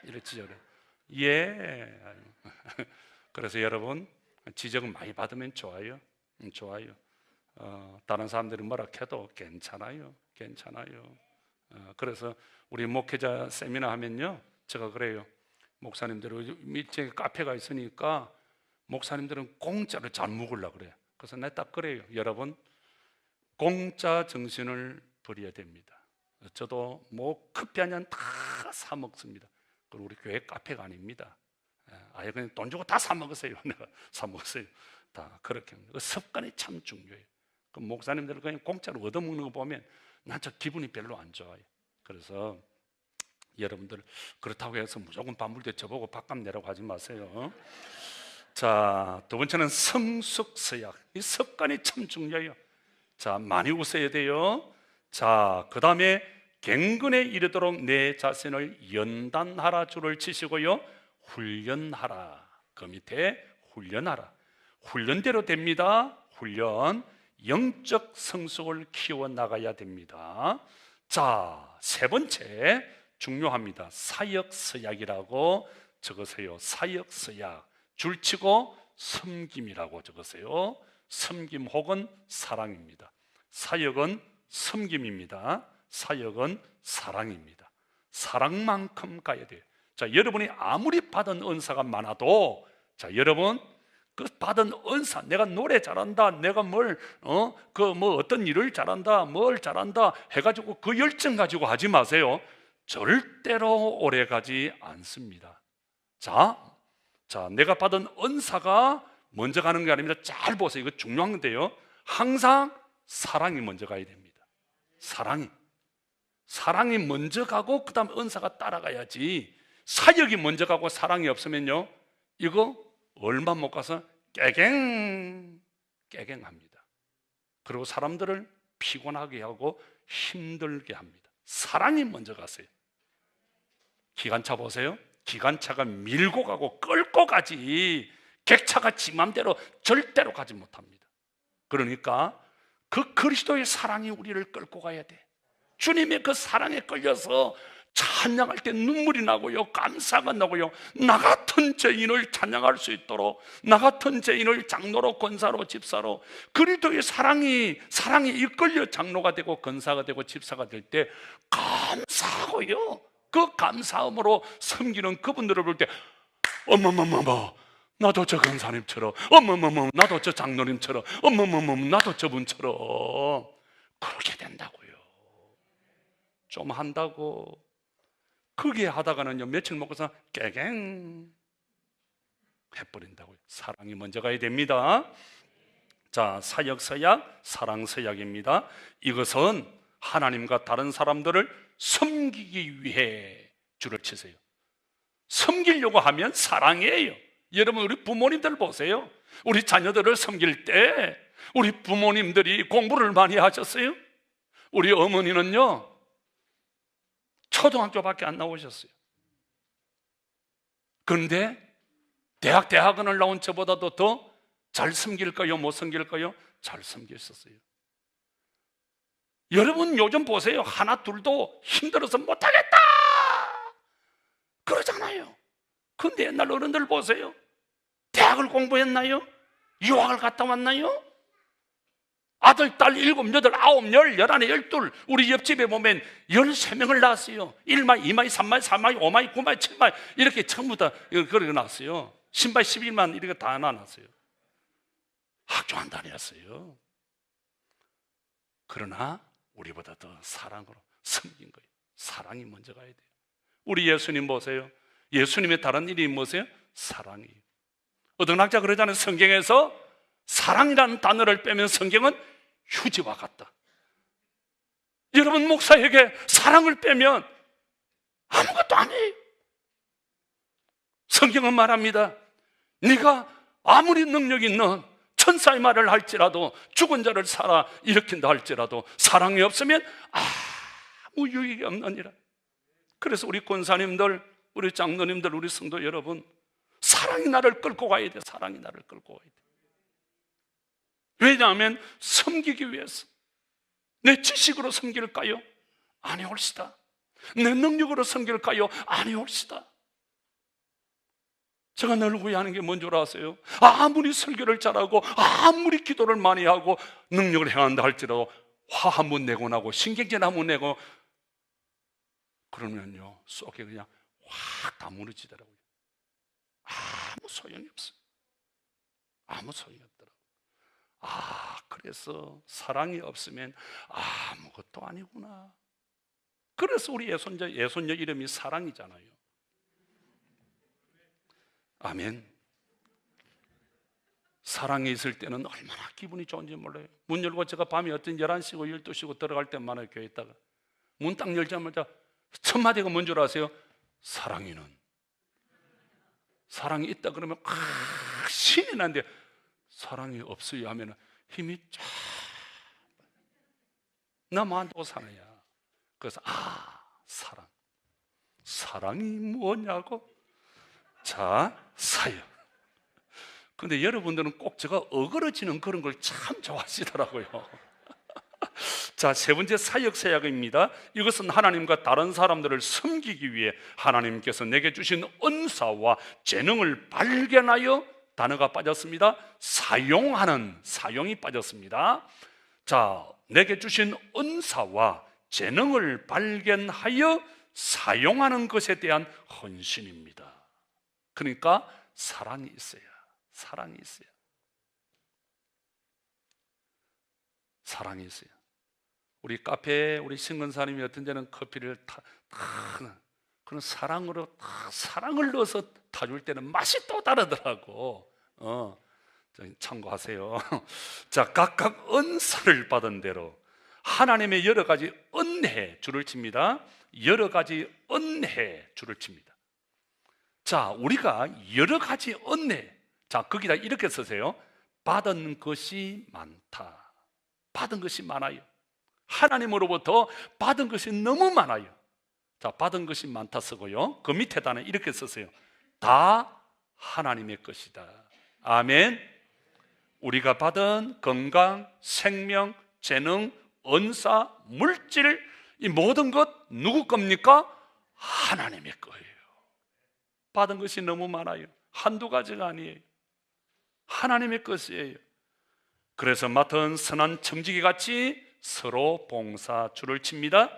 이렇게 지적을 해요. 그래서 여러분, 지적은 많이 받으면 좋아요. 좋아요. 다른 사람들이 뭐라 해도 괜찮아요. 그래서 우리 목회자 세미나 하면요, 제가 그래요. 목사님들 밑에 카페가 있으니까 목사님들은 공짜로 잘 먹으려고 그래요. 그래서 내가 딱 그래요. 여러분, 공짜 정신을 버려야 됩니다. 저도 뭐 커피 한 잔 다 사 먹습니다. 그리고 우리 교회 카페가 아닙니다. 아예 그냥 돈 주고 다 사 먹으세요. 내가 사 먹으세요. 다 그렇게 합니다. 그 습관이 참 중요해요. 그 목사님들 그냥 공짜로 얻어먹는 거 보면 난 저 기분이 별로 안 좋아요. 그래서 여러분들 그렇다고 해서 무조건 반불대 저보고 밥값 내라고 하지 마세요. 자, 두 번째는 성숙서약. 이 습관이 참 중요해요. 자, 많이 웃어야 돼요. 자, 그 다음에 갱근에 이르도록 내 자신을 연단하라. 줄을 치시고요, 훈련하라. 그 밑에 훈련하라. 훈련대로 됩니다. 훈련. 영적 성숙을 키워나가야 됩니다. 자, 세 번째 중요합니다. 사역서약이라고 적으세요. 사역서약. 줄치고 섬김이라고 적으세요. 섬김 혹은 사랑입니다. 사역은 섬김입니다. 사역은 사랑입니다. 사랑만큼 가야 돼요. 자, 여러분이 아무리 받은 은사가 많아도, 자, 여러분 그 받은 은사, 내가 노래 잘한다, 내가 어떤 일을 잘한다, 뭘 잘한다 해가지고 그 열정 가지고 하지 마세요. 절대로 오래 가지 않습니다. 자, 내가 받은 은사가 먼저 가는 게 아닙니다. 잘 보세요. 이거 중요한 건데요, 항상 사랑이 먼저 가야 됩니다. 사랑이 먼저 가고 그 다음 은사가 따라가야지, 사역이 먼저 가고 사랑이 없으면요, 이거 얼마 못 가서 깨갱합니다. 그리고 사람들을 피곤하게 하고 힘들게 합니다. 사랑이 먼저 가세요. 기관차 보세요. 기관차가 밀고 가고 끌고 가지, 객차가 지 맘대로 절대로 가지 못합니다. 그러니까 그 그리스도의 사랑이 우리를 끌고 가야 돼. 주님의 그 사랑에 끌려서 찬양할 때 눈물이 나고요, 감사가 나고요, 나 같은 죄인을 찬양할 수 있도록, 나 같은 죄인을 장로로, 권사로, 집사로, 그리스도의 사랑이 이끌려 장로가 되고 권사가 되고 집사가 될 때 감사하고요, 그 감사함으로 섬기는 그분들을 볼 때 어머머머머, 나도 저 권사님처럼, 어머머머, 나도 저 장로님처럼, 어머머머, 나도 저분처럼 그렇게 된다고요. 좀 한다고 그게 하다가는요, 며칠 먹고서 깨갱 해버린다고요. 사랑이 먼저 가야 됩니다. 자, 사역서약, 사랑서약입니다. 이것은 하나님과 다른 사람들을 섬기기 위해 줄을 치세요. 섬기려고 하면 사랑이에요. 여러분, 우리 부모님들 보세요. 우리 자녀들을 섬길 때 우리 부모님들이 공부를 많이 하셨어요? 우리 어머니는요, 초등학교밖에 안 나오셨어요. 그런데 대학원을 나온 저보다도 더 잘 섬길까요? 못 섬길까요? 잘 섬겼었어요. 여러분 요즘 보세요. 하나 둘도 힘들어서 못하겠다 그러잖아요. 근데 옛날 어른들 보세요. 대학을 공부했나요? 유학을 갔다 왔나요? 아들, 딸 7, 8, 9, 10, 11, 12 우리 옆집에 보면 13명을 낳았어요. 1마이, 2마이, 3마이, 4마이, 5마이, 9마이, 7마이 이렇게 전부 다 그렇게 낳았어요. 신발 11만 이렇게 다 낳았어요. 학교 안 다녔어요. 그러나 우리보다 더 사랑으로 섬긴 거예요. 사랑이 먼저 가야 돼요. 우리 예수님 보세요. 예수님의 다른 이름이 뭐세요? 사랑이에요. 어떤 학자 그러잖아요. 성경에서 사랑이라는 단어를 빼면 성경은 휴지와 같다. 여러분, 목사에게 사랑을 빼면 아무것도 아니에요. 성경은 말합니다. 네가 아무리 능력 있는 천사의 말을 할지라도, 죽은 자를 살아 일으킨다 할지라도 사랑이 없으면 아무 유익이 없느니라. 그래서 우리 권사님들, 우리 장로님들, 우리 성도 여러분, 사랑이 나를 끌고 가야 돼. 사랑이 나를 끌고 가야 돼. 왜냐하면 섬기기 위해서. 내 지식으로 섬길까요? 아니올시다. 내 능력으로 섬길까요? 아니올시다. 제가 늘 후회하는 게 뭔 줄 아세요? 아무리 설교를 잘하고 아무리 기도를 많이 하고 능력을 행한다 할지라도 화 한 번 내고 나고 신경질 한 번 내고 그러면요, 속에 그냥 확 다 무너지더라고요. 아무 소용이 없어요. 아무 소용이 없더라고요. 그래서 사랑이 없으면 아무것도 아니구나. 그래서 우리 예손녀 이름이 사랑이잖아요. 아멘. 사랑이 있을 때는 얼마나 기분이 좋은지 몰라요. 문 열고 제가 밤에 어떤 11시고 12시고 들어갈 때마다 교회에 있다가 문 딱 열자마자 첫 마디가 뭔 줄 아세요? 사랑이는. 사랑이 있다 그러면 신이 난데, 사랑이 없어요 하면 힘이 쫙 나만두고 사느냐. 그래서 사랑이 뭐냐고? 자, 사역. 근데 여러분들은 꼭 제가 어그러지는 그런 걸 참 좋아하시더라고요. 자, 세 번째 사역입니다. 이것은 하나님과 다른 사람들을 섬기기 위해 하나님께서 내게 주신 은사와 재능을 발견하여, 단어가 빠졌습니다. 사용이 빠졌습니다. 자, 내게 주신 은사와 재능을 발견하여 사용하는 것에 대한 헌신입니다. 그러니까 사랑이 있어요. 사랑이 있어요. 우리 카페에 우리 신근사님이 어떤 데는 커피를 그런 사랑으로 사랑을 넣어서 타줄 때는 맛이 또 다르더라고. 참고하세요. 자, 각각 은사를 받은 대로 하나님의 여러 가지 은혜 줄을 칩니다. 여러 가지 은혜 줄을 칩니다. 자, 우리가 여러 가지 은혜, 자, 거기다 이렇게 쓰세요. 받은 것이 많다. 받은 것이 많아요. 하나님으로부터 받은 것이 너무 많아요. 자, 받은 것이 많다 쓰고요. 그 밑에다는 이렇게 쓰세요. 다 하나님의 것이다. 아멘. 우리가 받은 건강, 생명, 재능, 은사, 물질, 이 모든 것 누구 겁니까? 하나님의 거예요. 받은 것이 너무 많아요. 한두 가지가 아니에요. 하나님의 것이에요. 그래서 맡은 선한 청지기 같이 서로 봉사 줄을 칩니다.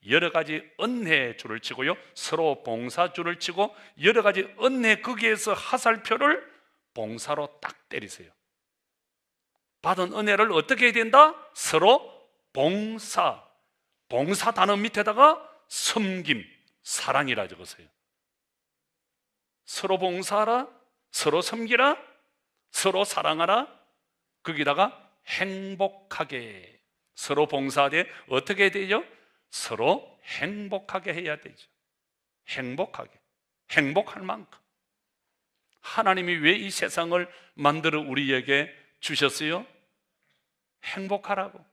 여러 가지 은혜 줄을 치고요. 서로 봉사 줄을 치고 여러 가지 은혜 거기에서 하살표를 봉사로 딱 때리세요. 받은 은혜를 어떻게 해야 된다? 서로 봉사. 봉사 단어 밑에다가 섬김, 사랑이라 적으세요. 서로 봉사하라, 서로 섬기라, 서로 사랑하라. 거기다가 행복하게. 서로 봉사하되 어떻게 해야 되죠? 서로 행복하게 해야 되죠. 행복하게. 행복할 만큼. 하나님이 왜 이 세상을 만들어 우리에게 주셨어요? 행복하라고.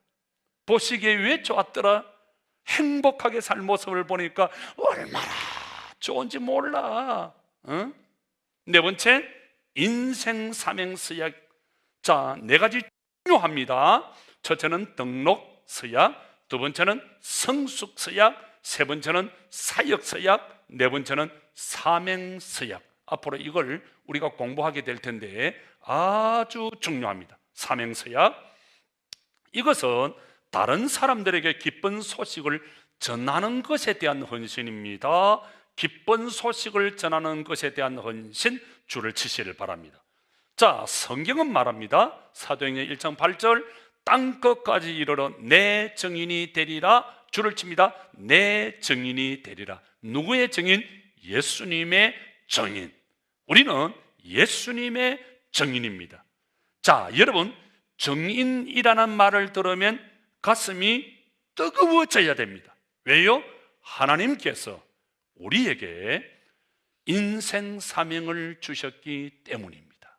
보시기에 왜 좋았더라? 행복하게 살 모습을 보니까 얼마나 좋은지 몰라. 네 번째, 인생 사명 서약. 자, 네 가지 중요합니다. 첫째는 등록 서약, 두 번째는 성숙 서약, 세 번째는 사역 서약, 네 번째는 사명 서약. 앞으로 이걸 우리가 공부하게 될 텐데 아주 중요합니다. 사명 서약. 이것은 다른 사람들에게 기쁜 소식을 전하는 것에 대한 헌신입니다. 기쁜 소식을 전하는 것에 대한 헌신, 줄을 치시길 바랍니다. 자, 성경은 말합니다. 사도행전 1장 8절, 땅끝까지 이르러 내 증인이 되리라. 줄을 칩니다. 내 증인이 되리라. 누구의 증인? 예수님의 증인. 우리는 예수님의 증인입니다. 자, 여러분, 증인이라는 말을 들으면 가슴이 뜨거워져야 됩니다. 왜요? 하나님께서 우리에게 인생 사명을 주셨기 때문입니다.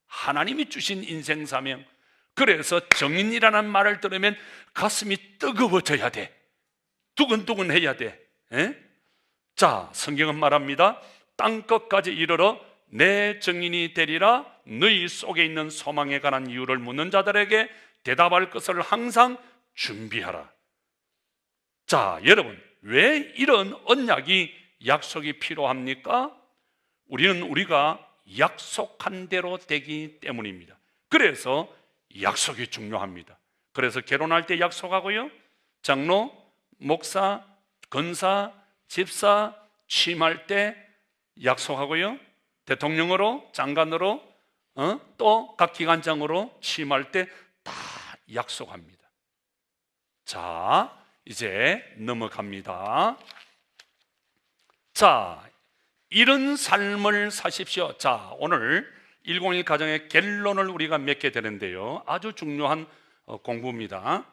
하나님이 주신 인생 사명. 그래서 증인이라는 말을 들으면 가슴이 뜨거워져야 돼. 두근두근 해야 돼. 자, 성경은 말합니다. 땅끝까지 이르러 내 증인이 되리라. 너희 속에 있는 소망에 관한 이유를 묻는 자들에게 대답할 것을 항상 준비하라. 자, 여러분, 왜 이런 언약이, 약속이 필요합니까? 우리가 약속한 대로 되기 때문입니다. 그래서 약속이 중요합니다. 그래서 결혼할 때 약속하고요, 장로, 목사, 권사, 집사 취임할 때 약속하고요, 대통령으로, 장관으로, 또 각 기관장으로 취임할 때 다 약속합니다. 자, 이제 넘어갑니다. 자, 이런 삶을 사십시오. 자, 오늘 101 가정의 결론을 우리가 맺게 되는데요, 아주 중요한 공부입니다.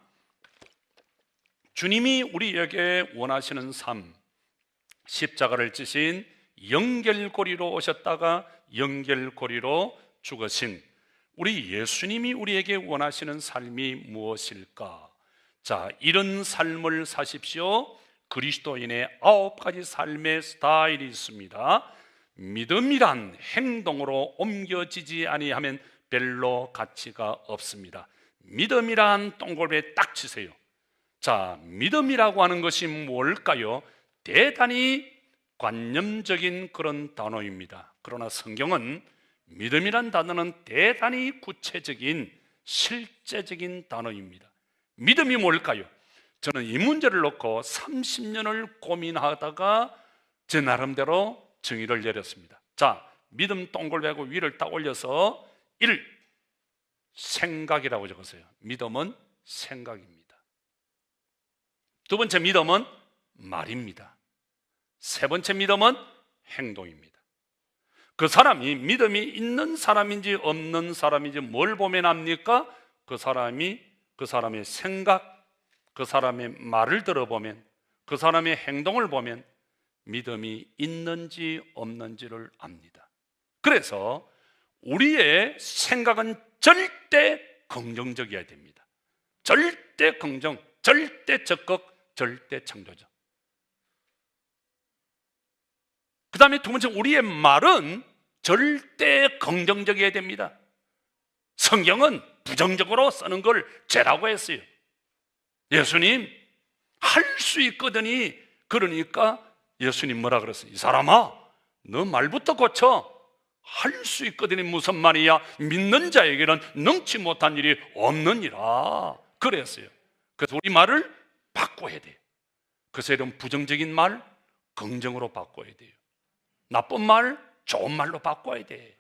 주님이 우리에게 원하시는 삶, 십자가를 지신 연결고리로 오셨다가 연결고리로 죽으신 우리 예수님이 우리에게 원하시는 삶이 무엇일까? 자, 이런 삶을 사십시오. 그리스도인의 9가지 삶의 스타일이 있습니다. 믿음이란 행동으로 옮겨지지 아니하면 별로 가치가 없습니다. 믿음이란 동글에 딱 치세요. 자, 믿음이라고 하는 것이 뭘까요? 대단히 관념적인 그런 단어입니다. 그러나 성경은 믿음이란 단어는 대단히 구체적인 실제적인 단어입니다. 믿음이 뭘까요? 저는 이 문제를 놓고 30년을 고민하다가 제 나름대로 정의를 내렸습니다. 자, 믿음 동글배고 위를 딱 올려서 1. 생각이라고 적었어요. 믿음은 생각입니다. 두 번째 믿음은 말입니다. 세 번째 믿음은 행동입니다. 그 사람이 믿음이 있는 사람인지 없는 사람인지 뭘 보면 압니까? 그 사람의 생각, 그 사람의 말을 들어보면, 그 사람의 행동을 보면 믿음이 있는지 없는지를 압니다. 그래서 우리의 생각은 절대 긍정적이어야 됩니다. 절대 긍정, 절대 적극, 절대 창조적. 그 다음에 두 번째, 우리의 말은 절대 긍정적이어야 됩니다. 성경은 부정적으로 쓰는 걸 죄라고 했어요. 예수님 할 수 있거든이, 그러니까 예수님 뭐라 그랬어요? 이 사람아, 너 말부터 고쳐. 할 수 있거든이 무슨 말이야? 믿는 자에게는 능치 못한 일이 없느니라 그랬어요. 그래서 우리 말을 바꿔야 돼요. 그래서 이런 부정적인 말 긍정으로 바꿔야 돼요. 나쁜 말 좋은 말로 바꿔야 돼.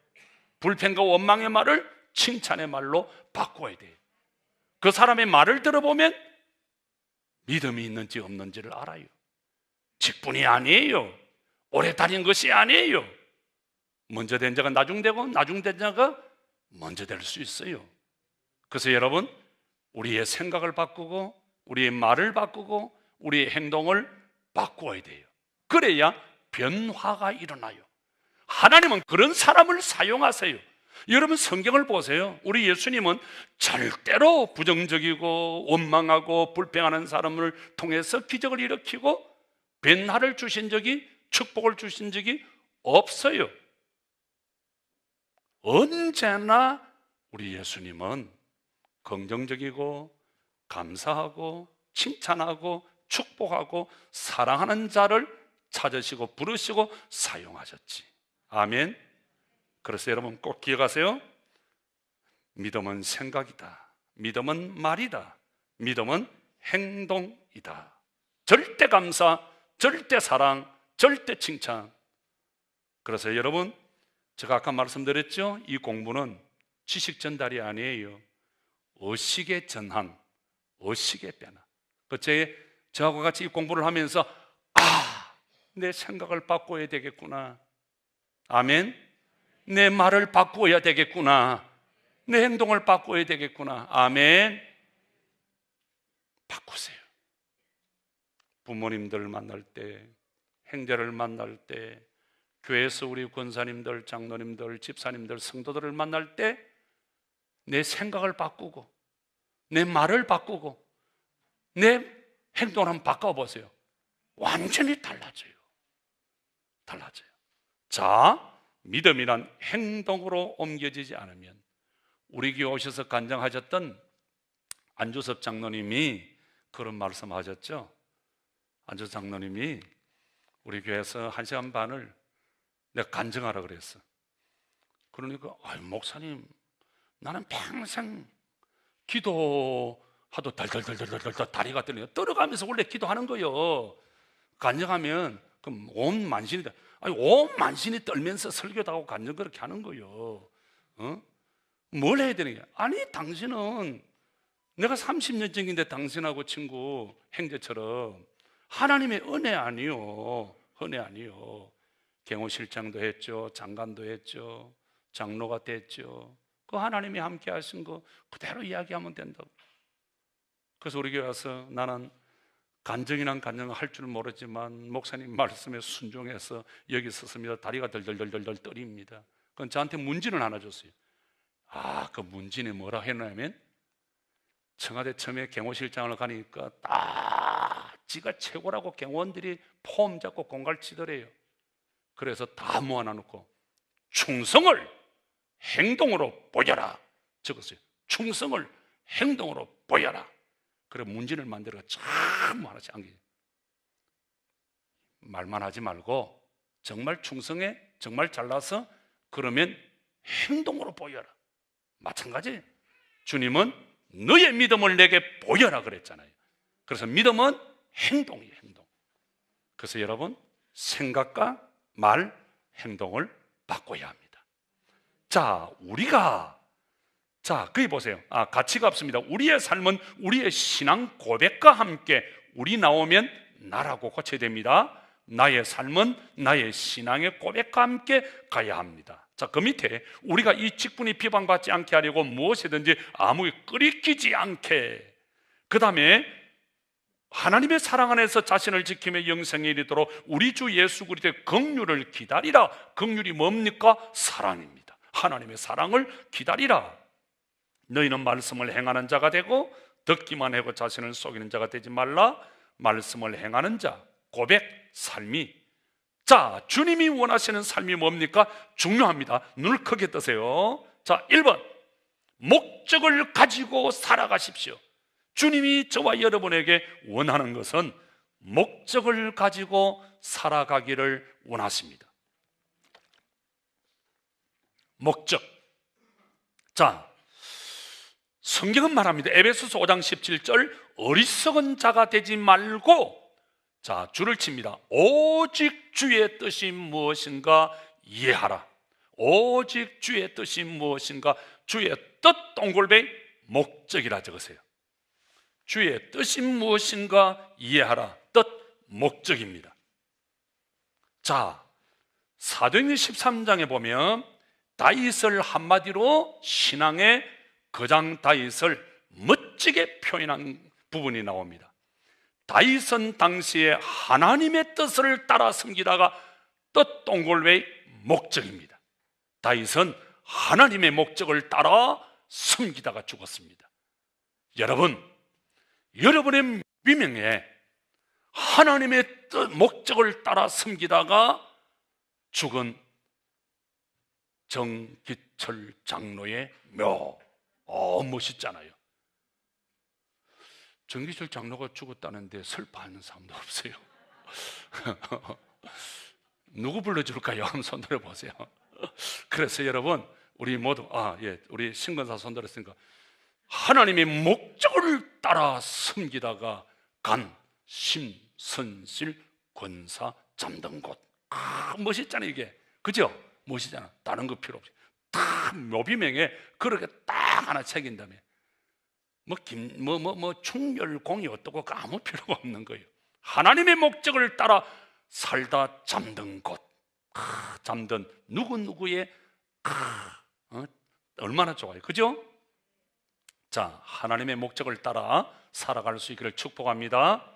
불평과 원망의 말을 칭찬의 말로 바꿔야 돼. 그 사람의 말을 들어보면 믿음이 있는지 없는지를 알아요. 직분이 아니에요. 오래 다닌 것이 아니에요. 먼저 된 자가 나중되고 나중된 자가 먼저 될 수 있어요. 그래서 여러분, 우리의 생각을 바꾸고 우리의 말을 바꾸고 우리의 행동을 바꾸어야 돼요. 그래야 변화가 일어나요. 하나님은 그런 사람을 사용하세요. 여러분, 성경을 보세요. 우리 예수님은 절대로 부정적이고 원망하고 불평하는 사람을 통해서 기적을 일으키고 변화를 주신 적이, 축복을 주신 적이 없어요. 언제나 우리 예수님은 긍정적이고 감사하고 칭찬하고 축복하고 사랑하는 자를 찾으시고 부르시고 사용하셨지. 아멘. 그래서 여러분 꼭 기억하세요. 믿음은 생각이다. 믿음은 말이다. 믿음은 행동이다. 절대 감사, 절대 사랑, 절대 칭찬. 그래서 여러분, 제가 아까 말씀드렸죠? 이 공부는 지식 전달이 아니에요. 의식의 전환, 의식의 변화. 저하고 같이 이 공부를 하면서 내 생각을 바꿔야 되겠구나. 아멘. 내 말을 바꿔야 되겠구나. 내 행동을 바꿔야 되겠구나. 아멘. 바꾸세요. 부모님들 만날 때, 형제를 만날 때, 교회에서 우리 권사님들, 장로님들, 집사님들, 성도들을 만날 때 내 생각을 바꾸고 내 말을 바꾸고 내 행동을 한번 바꿔보세요. 완전히 달라져요. 달라져요. 자, 믿음이란 행동으로 옮겨지지 않으면, 우리 교회 오셔서 간증하셨던 안주섭 장로님이 그런 말씀하셨죠. 안주섭 장로님이 우리 교회에서 1시간 반을 내가 간증하라 그랬어. 그러니까 목사님, 나는 평생 기도하도 달달달달달달 다리가 떨어가면서 원래 기도하는 거요. 간증하면 그럼 온 만신이 온 만신이 떨면서 설교도 하고 간증 그렇게 하는 거요. 뭘 해야 되는 거야? 아니, 당신은 내가 30년 전인데 당신하고 친구 형제처럼 하나님의 은혜 아니요. 은혜 아니요. 경호실장도 했죠. 장관도 했죠. 장로가 됐죠. 그 하나님이 함께 하신 거 그대로 이야기하면 된다고. 그래서 우리 교회 와서 나는 간증이란 간증을 할 줄 모르지만 목사님 말씀에 순종해서 여기 섰습니다. 다리가 덜덜덜덜 떨립니다. 그건 저한테 문진을 하나 줬어요. 그 문진이 뭐라 했냐면, 청와대 처음에 경호실장을 가니까 딱 지가 최고라고 경호원들이 폼 잡고 공갈치더래요. 그래서 다 모아놔놓고 충성을 행동으로 보여라 적었어요. 충성을 행동으로 보여라. 그래 문진을 만들어가 전부 하나씩 안겨. 말만 하지 말고 정말 충성해, 정말 잘나서 그러면 행동으로 보여라. 마찬가지. 주님은 너의 믿음을 내게 보여라 그랬잖아요. 그래서 믿음은 행동이에요, 행동. 그래서 여러분 생각과 말, 행동을 바꿔야 합니다. 자, 우리가 거기 보세요. 가치가 없습니다. 우리의 삶은 우리의 신앙 고백과 함께 우리 나오면 나라고 고쳐야 됩니다. 나의 삶은 나의 신앙의 고백과 함께 가야 합니다. 자, 그 밑에 우리가 이 직분이 비방받지 않게 하려고 무엇이든지 아무 끓이키지 않게, 그 다음에 하나님의 사랑 안에서 자신을 지키며 영생에 이르도록 우리 주 예수 그리스도의 긍휼을 기다리라. 긍휼이 뭡니까? 사랑입니다. 하나님의 사랑을 기다리라. 너희는 말씀을 행하는 자가 되고 듣기만 하고 자신을 속이는 자가 되지 말라. 말씀을 행하는 자, 고백, 삶이. 자, 주님이 원하시는 삶이 뭡니까? 중요합니다. 눈을 크게 뜨세요. 자, 1번 목적을 가지고 살아가십시오. 주님이 저와 여러분에게 원하는 것은 목적을 가지고 살아가기를 원하십니다. 목적. 자, 성경은 말합니다. 에베소서 5장 17절 어리석은 자가 되지 말고, 자, 줄을 칩니다. 오직 주의 뜻이 무엇인가 이해하라. 오직 주의 뜻이 무엇인가, 주의 뜻 동글뱅이 목적이라 적으세요. 주의 뜻이 무엇인가 이해하라. 뜻, 목적입니다. 자, 사도행전 13장에 보면 다윗을 한마디로 신앙의 거장 다윗을 멋지게 표현한 부분이 나옵니다. 다윗은 당시에 하나님의 뜻을 따라 섬기다가 뜻 동글뱅이 목적입니다. 다윗은 하나님의 목적을 따라 섬기다가 죽었습니다. 여러분, 여러분의 미명에 하나님의 뜻, 목적을 따라 섬기다가 죽은 정기철 장로의 묘. 멋있잖아요. 정기철 장로가 죽었다는데 슬퍼하는 사람도 없어요. 누구 불러줄까요? 한번 손 들어보세요. 그래서 여러분, 우리 모두 우리 신건사 손 들었으니까 하나님의 목적을 따라 섬기다가 간, 심, 선실, 권사, 잠든 곳. 멋있잖아요 이게. 그죠? 멋있잖아. 다른 거 필요 없이 딱 묘비명에 그렇게 딱 하나 새긴 다음에 충렬공이 어떻고 아무 필요가 없는 거예요. 하나님의 목적을 따라 살다 잠든 곳. 잠든 누구누구의 얼마나 좋아요. 그죠? 자, 하나님의 목적을 따라 살아갈 수 있기를 축복합니다.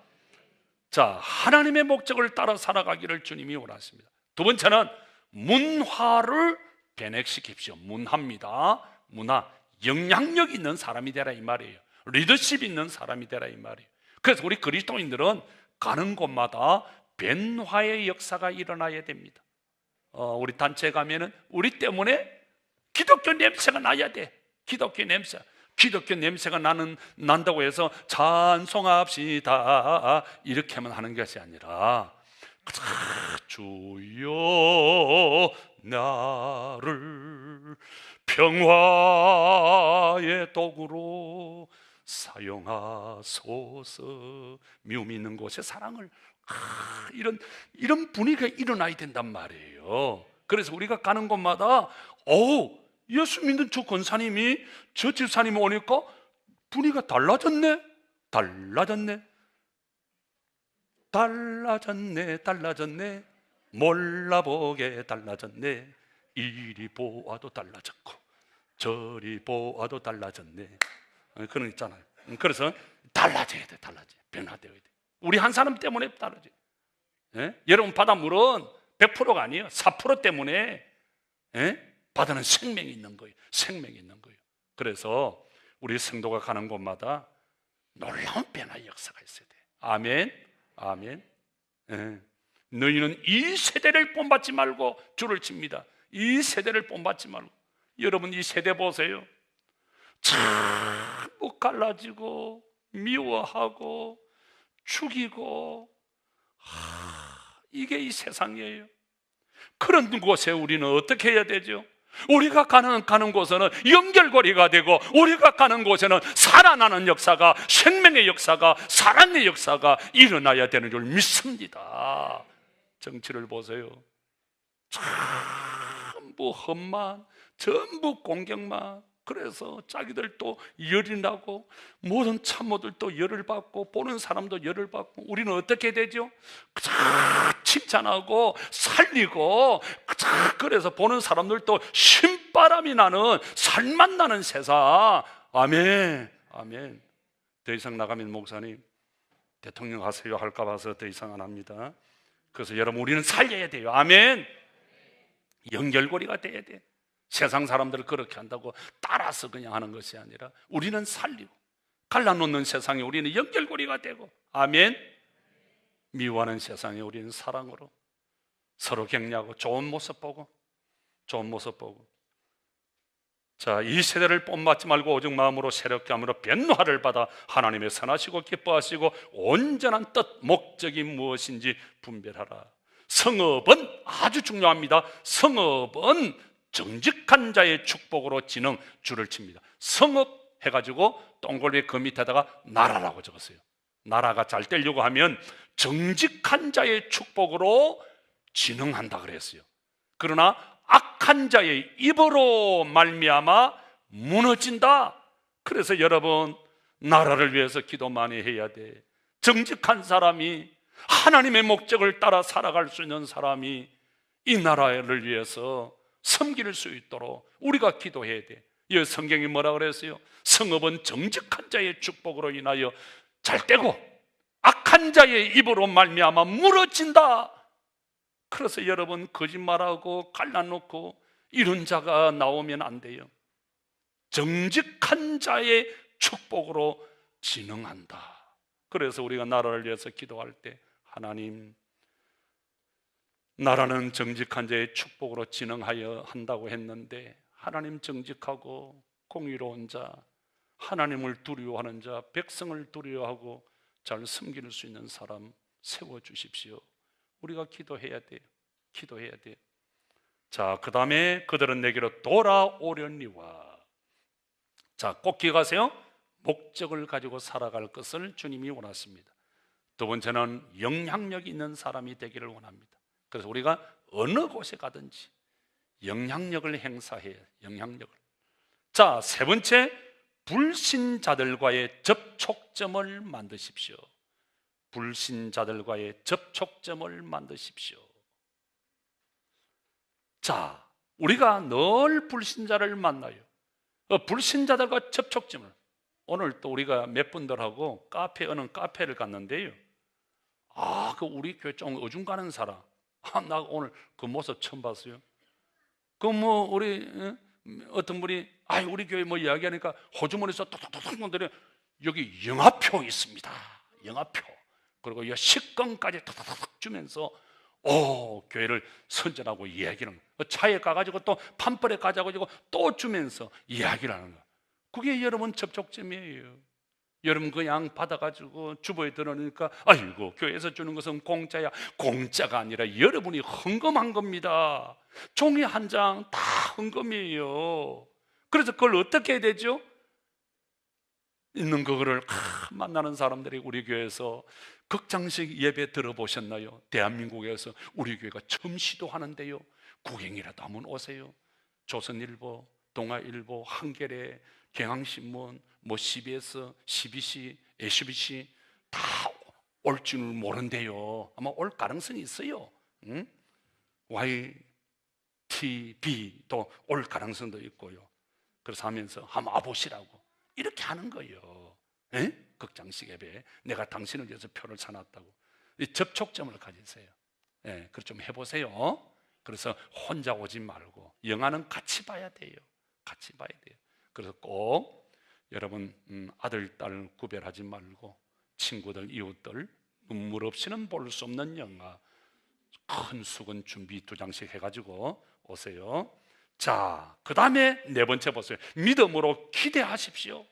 자, 하나님의 목적을 따라 살아가기를 주님이 원하십니다. 두 번째는 문화를 변액시킵시오. 문화입니다. 문화, 영향력 있는 사람이 되라 이 말이에요. 리더십 있는 사람이 되라 이 말이에요. 그래서 우리 그리스도인들은 가는 곳마다 변화의 역사가 일어나야 됩니다. 우리 단체에 가면은 우리 때문에 기독교 냄새가 나야 돼. 기독교 냄새. 기독교 냄새가 난다고 해서 찬송합시다 이렇게만 하는 것이 아니라 주여 나를 평화의 도구로 사용하소서. 미움 있는 곳에 사랑을, 이런 분위기가 일어나야 된단 말이에요. 그래서 우리가 가는 곳마다 예수 믿는 저 권사님이, 저 집사님이 오니까 분위기가 달라졌네. 몰라보게 달라졌네. 이리 보아도 달라졌고 저리 보아도 달라졌네. 그런 거 있잖아요. 그래서 달라져야 돼. 변화되어야 돼. 우리 한 사람 때문에 달라져. 여러분 바닷물은 100%가 아니에요. 4% 때문에 바다는 생명이 있는 거예요. 그래서 우리 성도가 가는 곳마다 놀라운 변화의 역사가 있어야 돼. 아멘. 아멘. 예. 너희는 이 세대를 본받지 말고 줄을 칩니다. 이 세대를 본받지 말고. 여러분 이 세대 보세요. 전부 갈라지고 미워하고 죽이고, 이게 이 세상이에요. 그런 곳에 우리는 어떻게 해야 되죠? 우리가 가는 곳에는 연결고리가 되고, 우리가 가는 곳에는 살아나는 역사가, 생명의 역사가, 사랑의 역사가 일어나야 되는 줄 믿습니다. 정치를 보세요. 전부 험만, 전부 공격만. 그래서 자기들도 열이 나고, 모든 참모들도 열을 받고, 보는 사람도 열을 받고. 우리는 어떻게 되죠? 칭찬하고 살리고, 그래서 보는 사람들도 신바람이 나는, 살맛 나는 세상. 아멘, 아멘. 더 이상 나가면 목사님 대통령 하세요 할까 봐서 더 이상 안 합니다. 그래서 여러분 우리는 살려야 돼요. 아멘. 연결고리가 돼야 돼. 세상 사람들을 그렇게 한다고 따라서 그냥 하는 것이 아니라 우리는 살리고, 갈라놓는 세상에 우리는 연결고리가 되고, 아멘. 미워하는 세상에 우리는 사랑으로 서로 격려하고 좋은 모습 보고. 자, 이 세대를 본받지 말고 오직 마음으로 새롭게 함으로 변화를 받아 하나님의 선하시고 기뻐하시고 온전한 뜻, 목적이 무엇인지 분별하라. 성읍은 아주 중요합니다. 성읍은 정직한 자의 축복으로 지능, 줄을 칩니다. 성읍 해가지고 동글비 그 밑에다가 나라라고 적었어요. 나라가 잘 되려고 하면 정직한 자의 축복으로 진흥한다 그랬어요. 그러나 악한 자의 입으로 말미암아 무너진다. 그래서 여러분 나라를 위해서 기도 많이 해야 돼. 정직한 사람이, 하나님의 목적을 따라 살아갈 수 있는 사람이 이 나라를 위해서 섬길 수 있도록 우리가 기도해야 돼. 이 성경이 뭐라 그랬어요? 성읍은 정직한 자의 축복으로 인하여 잘 되고 악한 자의 입으로 말미암아 무너진다. 그래서 여러분 거짓말하고 갈라놓고 이런 자가 나오면 안 돼요. 정직한 자의 축복으로 진흥한다. 그래서 우리가 나라를 위해서 기도할 때, 하나님, 나라는 정직한 자의 축복으로 진흥하여 한다고 했는데, 하나님 정직하고 공의로운 자, 하나님을 두려워하는 자, 백성을 두려워하고 잘 섬길 수 있는 사람 세워주십시오. 우리가 기도해야 돼요. 기도해야 돼요. 자, 그 다음에 그들은 내게로 돌아오려니와. 자, 꼭 기억하세요. 목적을 가지고 살아갈 것을 주님이 원하십니다. 두 번째는 영향력 있는 사람이 되기를 원합니다. 그래서 우리가 어느 곳에 가든지 영향력을 행사해야 해요. 영향력을. 자, 세 번째, 불신자들과의 접촉점을 만드십시오. 불신자들과의 접촉점을 만드십시오. 자, 우리가 늘 불신자를 만나요. 불신자들과 접촉점을. 오늘 또 우리가 몇 분들하고 어느 카페를 갔는데요. 그 우리 교회 좀 어중간한 사람. 나 오늘 그 모습 처음 봤어요. 우리 어떤 분이 우리 교회 이야기하니까 호주머니에서 톡톡톡 건드려, 여기 영화표 있습니다. 영화표. 그리고 이 식권까지 톡톡톡 주면서 교회를 선전하고 이야기하는 거예요. 차에 가가지고 또 팜플에 가져가지고 또 주면서 이야기를 하는 거예요. 그게 여러분 접촉점이에요. 여러분 그냥 받아가지고 주보에 들어놓으니까 아이고 교회에서 주는 것은 공짜야. 공짜가 아니라 여러분이 헌금한 겁니다. 종이 한 장 다 헌금이에요. 그래서 그걸 어떻게 해야 되죠? 있는 그거를 만나는 사람들이 우리 교회에서 극장식 예배 들어보셨나요? 대한민국에서 우리 교회가 처음 시도하는데요. 구경이라도 한번 오세요. 조선일보, 동아일보, 한겨레, 경향신문, CBS, CBC, SBC 다 올 줄 모른대요. 아마 올 가능성이 있어요. YTV도 올 가능성도 있고요. 그래서 하면서 한번 와보시라고 이렇게 하는 거예요. 극장식 예배, 내가 당신을 위해서 표를 사놨다고. 이 접촉점을 가지세요. 그걸 좀 해보세요. 그래서 혼자 오지 말고 영화는 같이 봐야 돼요. 같이 봐야 돼요. 그래서 꼭 여러분 아들, 딸 구별하지 말고 친구들, 이웃들 눈물 없이는 볼 수 없는 영화. 큰 수건 준비 2장씩 해가지고 오세요. 자, 그 다음에 네 번째 보세요. 믿음으로 기대하십시오.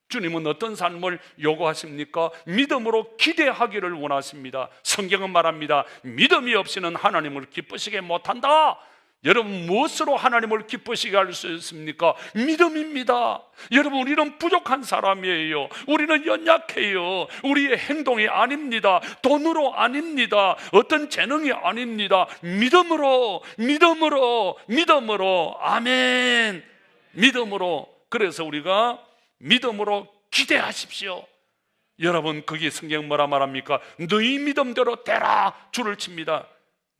주님은 어떤 삶을 요구하십니까? 믿음으로 기대하기를 원하십니다. 성경은 말합니다. 믿음이 없이는 하나님을 기쁘시게 못한다. 여러분, 무엇으로 하나님을 기쁘시게 할 수 있습니까? 믿음입니다. 여러분, 우리는 부족한 사람이에요. 우리는 연약해요. 우리의 행동이 아닙니다. 돈으로 아닙니다. 어떤 재능이 아닙니다. 믿음으로, 믿음으로, 믿음으로. 아멘. 믿음으로. 그래서 우리가 믿음으로 기대하십시오. 여러분, 거기 성경 뭐라 말합니까? 너희 믿음대로 되라. 줄을 칩니다.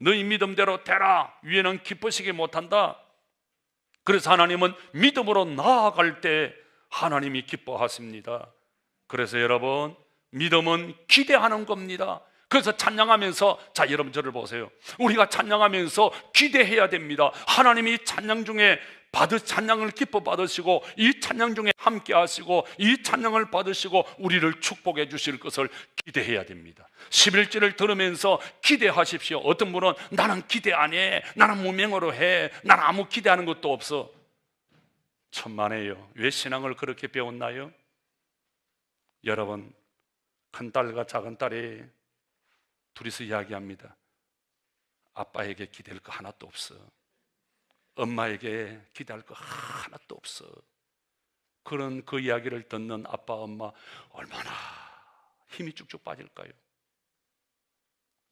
너희 믿음대로 되라. 위에는 기쁘시게 못한다. 그래서 하나님은 믿음으로 나아갈 때 하나님이 기뻐하십니다. 그래서 여러분, 믿음은 기대하는 겁니다. 그래서 찬양하면서, 자, 여러분 저를 보세요. 우리가 찬양하면서 기대해야 됩니다. 하나님이 찬양 중에 찬양을 기뻐 받으시고, 이 찬양 중에 함께 하시고, 이 찬양을 받으시고 우리를 축복해 주실 것을 기대해야 됩니다. 11절을 들으면서 기대하십시오. 어떤 분은 나는 기대 안 해, 나는 무명으로 해, 나는 아무 기대하는 것도 없어. 천만에요. 왜 신앙을 그렇게 배웠나요? 여러분, 큰딸과 작은딸이 둘이서 이야기합니다. 아빠에게 기댈 거 하나도 없어. 엄마에게 기대할 거 하나도 없어. 그런 그 이야기를 듣는 아빠, 엄마 얼마나 힘이 쭉쭉 빠질까요?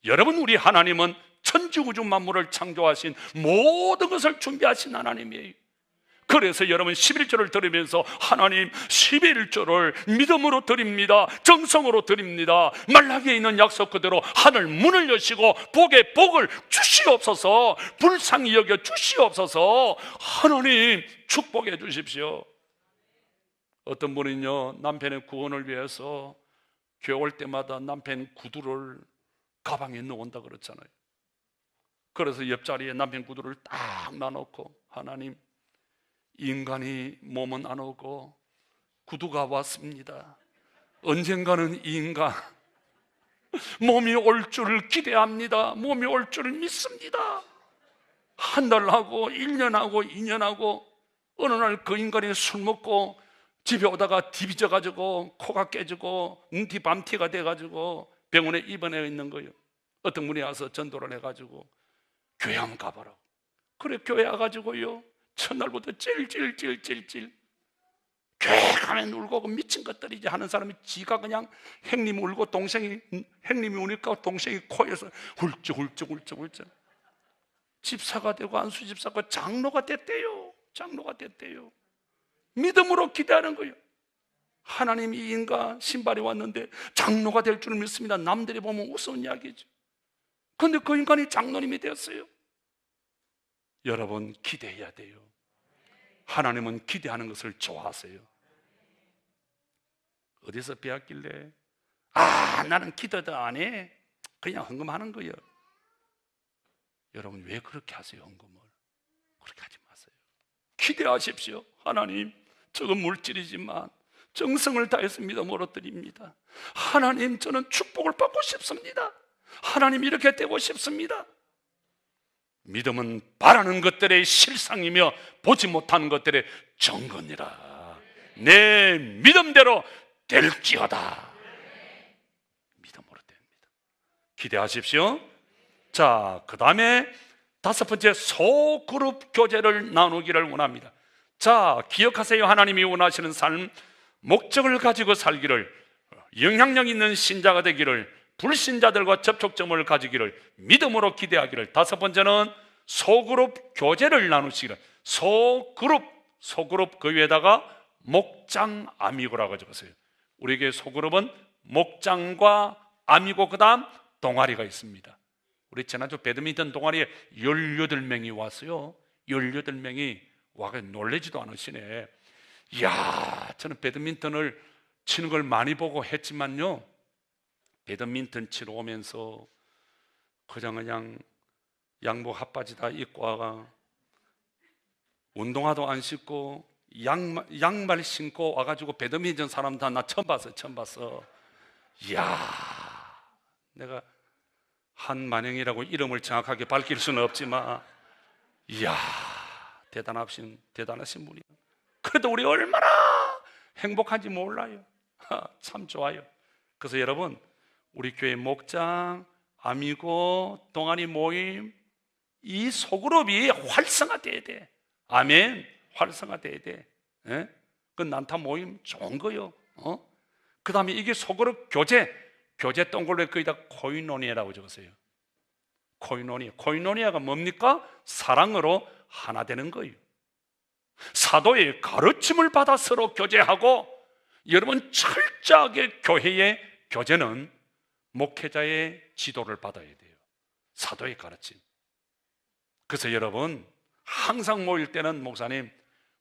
여러분, 우리 하나님은 천지우주 만물을 창조하신 모든 것을 준비하신 하나님이에요. 그래서 여러분 11절을 들으면서 하나님 11절을 믿음으로 드립니다. 정성으로 드립니다. 말라기에 있는 약속 그대로 하늘 문을 여시고 복에 복을 주시옵소서. 불쌍히 여겨 주시옵소서. 하나님 축복해 주십시오. 어떤 분은요, 남편의 구원을 위해서 교회 올 때마다 남편 구두를 가방에 넣어온다 그랬잖아요. 그래서 옆자리에 남편 구두를 딱 놔놓고, 하나님, 인간이 몸은 안 오고 구두가 왔습니다. 언젠가는 이 인간 몸이 올 줄을 기대합니다. 몸이 올 줄을 믿습니다. 한 달 하고 1년 하고 2년 하고 어느 날 그 인간이 술 먹고 집에 오다가 디비져가지고 코가 깨지고 눈티 밤티가 돼가지고 병원에 입원해 있는 거예요. 어떤 분이 와서 전도를 해가지고 교회 한번 가보라고. 그래, 교회 와가지고요, 첫날부터 찔찔찔찔찔 교회 가면 울고 미친 것들이지 하는 사람이 지가 그냥 형님이 울고 형님이 우니까 동생이 코에서 훌쩍훌쩍 집사가 되고 안수 집사가 장로가 됐대요. 장로가 됐대요. 믿음으로 기대하는 거예요. 하나님, 이 인간 신발이 왔는데 장로가 될 줄 믿습니다. 남들이 보면 우스운 이야기죠. 그런데 그 인간이 장로님이 되었어요. 여러분, 기대해야 돼요. 하나님은 기대하는 것을 좋아하세요. 어디서 배웠길래 나는 기도도 안 해, 그냥 헌금하는 거예요. 여러분, 왜 그렇게 하세요? 헌금을 그렇게 하지 마세요. 기대하십시오. 하나님, 저건 물질이지만 정성을 다해서 믿음으로 드립니다. 하나님, 저는 축복을 받고 싶습니다. 하나님, 이렇게 되고 싶습니다. 믿음은 바라는 것들의 실상이며 보지 못하는 것들의 정건이라. 내 믿음대로 될지어다. 믿음으로 됩니다. 기대하십시오. 자, 그 다음에 5번째, 소그룹 교제를 나누기를 원합니다. 자, 기억하세요. 하나님이 원하시는 삶, 목적을 가지고 살기를, 영향력 있는 신자가 되기를, 불신자들과 접촉점을 가지기를, 믿음으로 기대하기를. 5번째는 소그룹 교제를 나누시기를. 소그룹 그 위에다가 목장 아미고라고 적었어요. 우리에게 소그룹은 목장과 아미고, 그 다음 동아리가 있습니다. 우리 지난주 배드민턴 동아리에 18명이 왔어요. 18명이 와가 놀래지도 않으시네. 이야, 저는 배드민턴을 치는 걸 많이 보고 했지만요, 배드민턴 치러 오면서 그냥 양복 핫바지 다 입고 와가 운동화도 안 신고 양말 신고 와가지고 배드민턴 사람 다 나 처음 봤어. 이야, 내가 한만영이라고 이름을 정확하게 밝힐 수는 없지만, 이야, 대단하신 분이에요. 그래도 우리 얼마나 행복한지 몰라요. 참 좋아요. 그래서 여러분, 우리 교회 목장, 아미고, 동아리 모임, 이 소그룹이 활성화돼야 돼. 아멘. 활성화돼야 돼. 예? 그 난타 모임 좋은 거요. 그 다음에 이게 소그룹 교제 동굴에 거기다 코이노니아라고 적었어요. 코이노니아가 뭡니까? 사랑으로 하나 되는 거예요. 사도의 가르침을 받아 서로 교제하고, 여러분 철저하게 교회의 교제는 목회자의 지도를 받아야 돼요. 사도의 가르침. 그래서 여러분 항상 모일 때는 목사님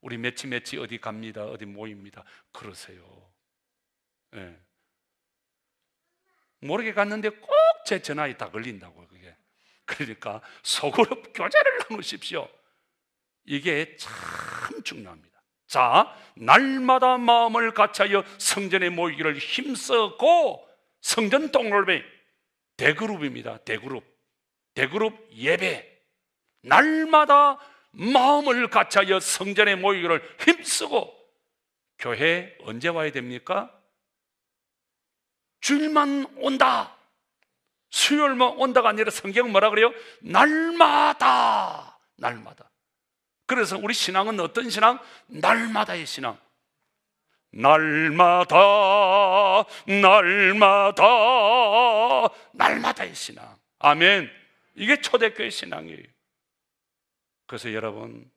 우리 며칠 어디 갑니다, 어디 모입니다, 그러세요. 네. 모르게 갔는데 꼭 제 전화에 다 걸린다고. 그게 그러니까 소그룹 교제를 나누십시오. 이게 참 중요합니다. 자, 날마다 마음을 같이하여 성전에 모이기를 힘쓰고, 성전 동굴배 대그룹입니다. 대그룹 예배, 날마다 마음을 같이하여 성전에 모이기를 힘쓰고. 교회 언제 와야 됩니까? 주일만 온다, 수요일만 온다가 아니라 성경은 뭐라 그래요? 날마다. 그래서 우리 신앙은 어떤 신앙? 날마다의 신앙. 날마다의 신앙. 아멘. 이게 초대교회 신앙이에요. 그래서 여러분,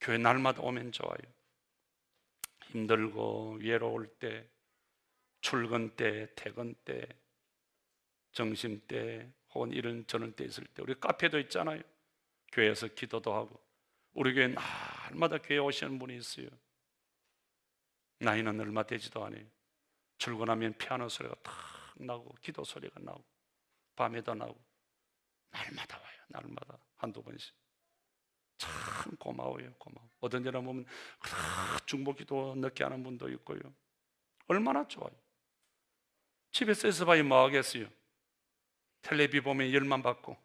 교회 날마다 오면 좋아요. 힘들고 외로울 때, 출근 때, 퇴근 때, 점심 때, 혹은 이런 저런 때 있을 때, 우리 카페도 있잖아요. 교회에서 기도도 하고. 우리 교회 날마다 교회 오시는 분이 있어요. 나이는 얼마 되지도 않아요. 출근하면 피아노 소리가 탁 나고, 기도 소리가 나고, 밤에도 나고. 날마다 와요. 날마다 한두 번씩. 참 고마워요. 어떤 데는 보면 중보기도 늦게 하는 분도 있고요. 얼마나 좋아요. 집에서 있어봐야 뭐 하겠어요? 텔레비 보면 열만 받고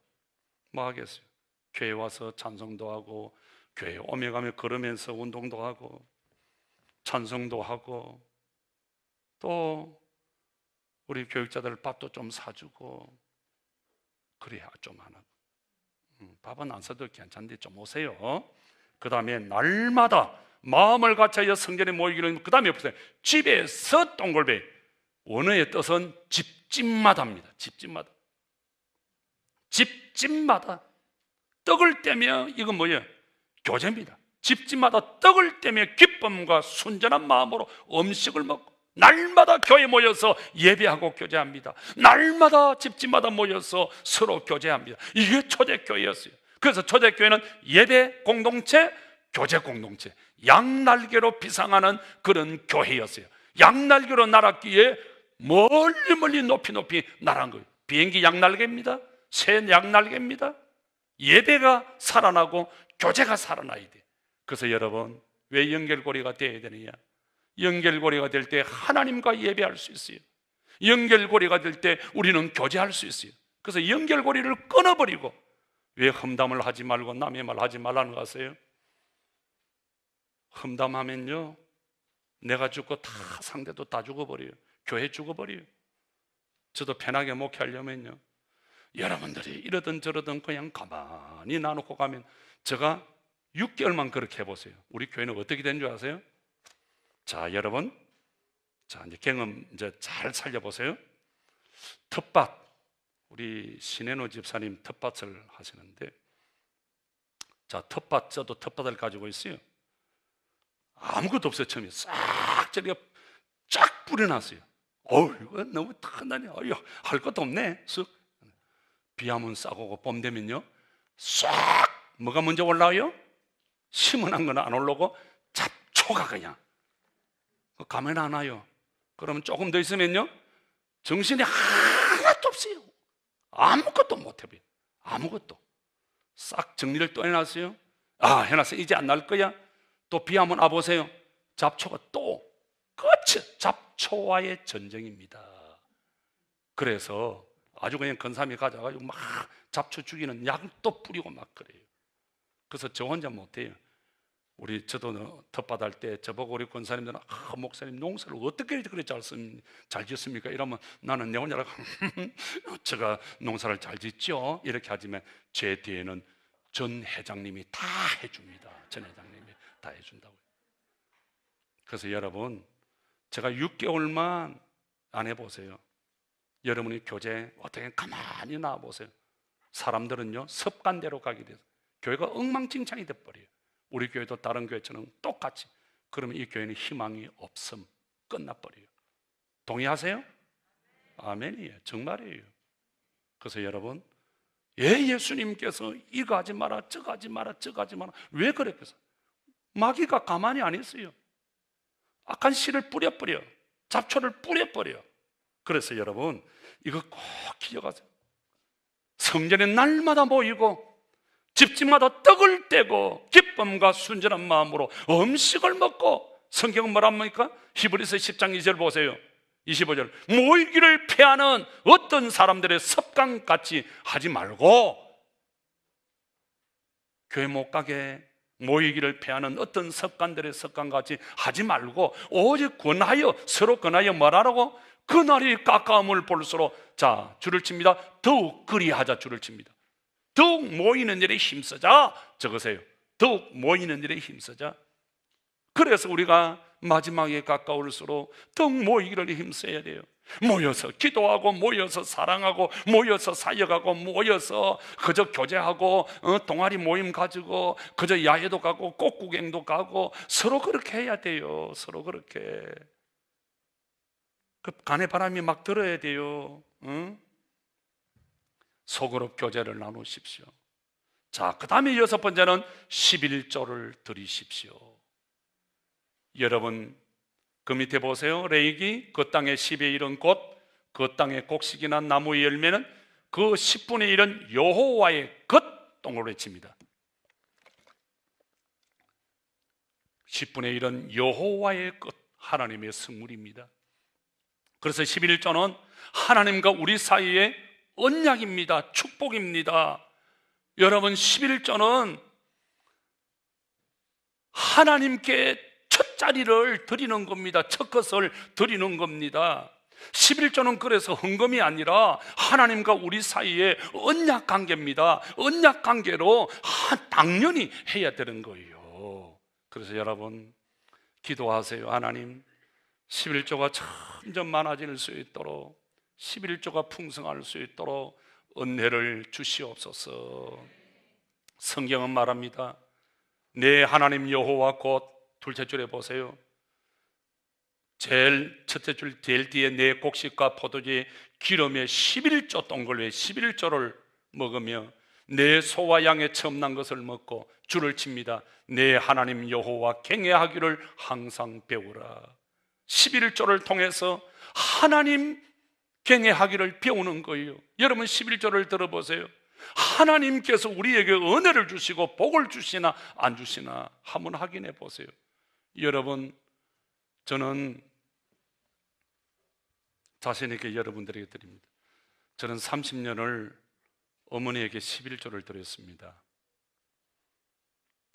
뭐 하겠어요? 교회 와서 찬송도 하고, 교회 오며 가며 걸으면서 운동도 하고, 찬송도 하고, 또 우리 교육자들 밥도 좀 사주고, 그래야 좀 안 하고. 밥은 안 사도 괜찮은데 좀 오세요. 그 다음에 날마다 마음을 같이하여 성전에 모이기는, 그 다음에 보세요. 집에서 동굴배. 원어의 뜻은 집집마다입니다. 집집마다 떡을 떼며, 이건 뭐예요? 교제입니다. 집집마다 떡을 떼며 기쁨과 순전한 마음으로 음식을 먹고, 날마다 교회 모여서 예배하고 교제합니다. 날마다 집집마다 모여서 서로 교제합니다. 이게 초대교회였어요. 그래서 초대교회는 예배 공동체, 교제 공동체, 양날개로 비상하는 그런 교회였어요. 양날개로 날았기에 멀리 높이 날아간 거예요. 비행기 양날개입니다. 새 양날개입니다. 예배가 살아나고 교제가 살아나야 돼. 그래서 여러분, 왜 연결고리가 되어야 되느냐? 연결고리가 될 때 하나님과 예배할 수 있어요. 연결고리가 될 때 우리는 교제할 수 있어요. 그래서 연결고리를 끊어버리고, 왜 험담을 하지 말고 남의 말 하지 말라는 거 아세요? 험담하면요, 내가 죽고 다 상대도 다 죽어버려요. 교회 죽어버려요. 저도 편하게 목회하려면요, 여러분들이 이러든 저러든 그냥 가만히 놔놓고 가면, 제가 6개월만 그렇게 해보세요. 우리 교회는 어떻게 된 줄 아세요? 자, 여러분, 자, 이제 경험 이제 잘 살려보세요. 텃밭, 우리 신혜노 집사님 텃밭을 하시는데, 자, 텃밭, 저도 텃밭을 가지고 있어요. 아무것도 없어요. 처음에 싹 저리가 쫙 뿌려놨어요. 이거 너무 탄다니. 할 것도 없네. 쓱. 비 한번 싸고 오고, 봄 되면요, 싹 뭐가 먼저 올라와요? 심어놓은 건 안 올라오고 잡초가 그냥 가면 안 와요. 그러면 조금 더 있으면요, 정신이 하나도 없어요. 아무것도 못 해봐요. 아무것도. 싹 정리를 또 해놨어요. 해놨어요. 이제 안 날 거야. 또 비 한번 와보세요. 잡초가 또 끝이. 잡초와의 전쟁입니다. 그래서 아주 그냥 근사하게 가져가지고 막 잡초 죽이는 약도 뿌리고 막 그래요. 그래서 저 혼자 못해요. 저도 텃밭 때 저보고 우리 권사님들은 목사님 농사를 어떻게 그렇게 잘 짓습니까? 이러면 나는 내 혼자라 제가 농사를 잘 짓죠 이렇게 하지만 제 뒤에는 전 회장님이 다 해줍니다. 전 회장님이 다 해준다고요. 그래서 여러분, 제가 6개월만 안 해보세요. 여러분이 교제 어떻게 가만히 나와보세요. 사람들은요 습관대로 가게 돼서 교회가 엉망진창이 돼버려요. 우리 교회도 다른 교회처럼 똑같이. 그러면 이 교회는 희망이 없음, 끝나버려요. 동의하세요? 아멘이에요. 정말이에요. 그래서 여러분, 예수님께서 이거 하지 마라, 저거 하지 마라, 저거 하지 마라. 왜 그랬겠어요? 마귀가 가만히 안 있어요. 악한 씨를 뿌려버려, 잡초를 뿌려버려. 그래서 여러분, 이거 꼭 기억하세요. 성전에 날마다 모이고 집집마다 떡을 떼고 기쁨과 순전한 마음으로 음식을 먹고, 성경은 뭐라 합니까? 히브리서 10장 2절 보세요. 25절, 모이기를 패하는 어떤 사람들의 습관같이 하지 말고, 교회 못 가게 모이기를 패하는 어떤 습관들의 습관같이 하지 말고 오직 권하여, 서로 권하여 뭐라라고? 그날이 가까움을 볼수록, 자, 줄을 칩니다. 더욱 그리하자. 줄을 칩니다. 더욱 모이는 일에 힘쓰자. 적으세요. 더욱 모이는 일에 힘쓰자. 그래서 우리가 마지막에 가까울수록 더욱 모이기를 힘써야 돼요. 모여서 기도하고, 모여서 사랑하고, 모여서 사역하고, 모여서 그저 교제하고, 동아리 모임 가지고 그저 야외도 가고 꽃구경도 가고, 서로 그렇게 해야 돼요. 서로 그렇게. 그 간의 바람이 막 들어야 돼요. 소그룹 교제를 나누십시오. 자, 그 다음에 6번째는 11조를 드리십시오. 여러분, 그 밑에 보세요. 레위기, 그 땅의 10의 1은 곧 그 땅의 곡식이나 나무의 열매는 그 10분의 1은 여호와의 것, 동으로 외칩니다. 10분의 1은 여호와의 것, 하나님의 선물입니다. 그래서 11조는 하나님과 우리 사이에 언약입니다. 축복입니다. 여러분, 11조는 하나님께 첫 자리를 드리는 겁니다. 첫 것을 드리는 겁니다. 11조는 그래서 헌금이 아니라 하나님과 우리 사이에 언약 관계입니다. 언약 관계로 당연히 해야 되는 거예요. 그래서 여러분, 기도하세요. 하나님, 11조가 점점 많아질 수 있도록, 11조가 풍성할 수 있도록 은혜를 주시옵소서. 성경은 말합니다. 내 하나님 여호와 곧, 둘째 줄에 보세요. 첫째 줄 제일 뒤에 내 곡식과 포도주의 기름의 11조, 동글에 11조를 먹으며 내 소와 양의 처음 난 것을 먹고, 줄을 칩니다. 내 하나님 여호와 경외하기를 항상 배우라. 11조를 통해서 하나님 경외하기를 배우는 거예요. 여러분, 11조를 들어보세요. 하나님께서 우리에게 은혜를 주시고 복을 주시나 안 주시나 한번 확인해 보세요. 여러분, 저는 자신 있게 여러분들에게 드립니다. 저는 30년을 어머니에게 11조를 드렸습니다.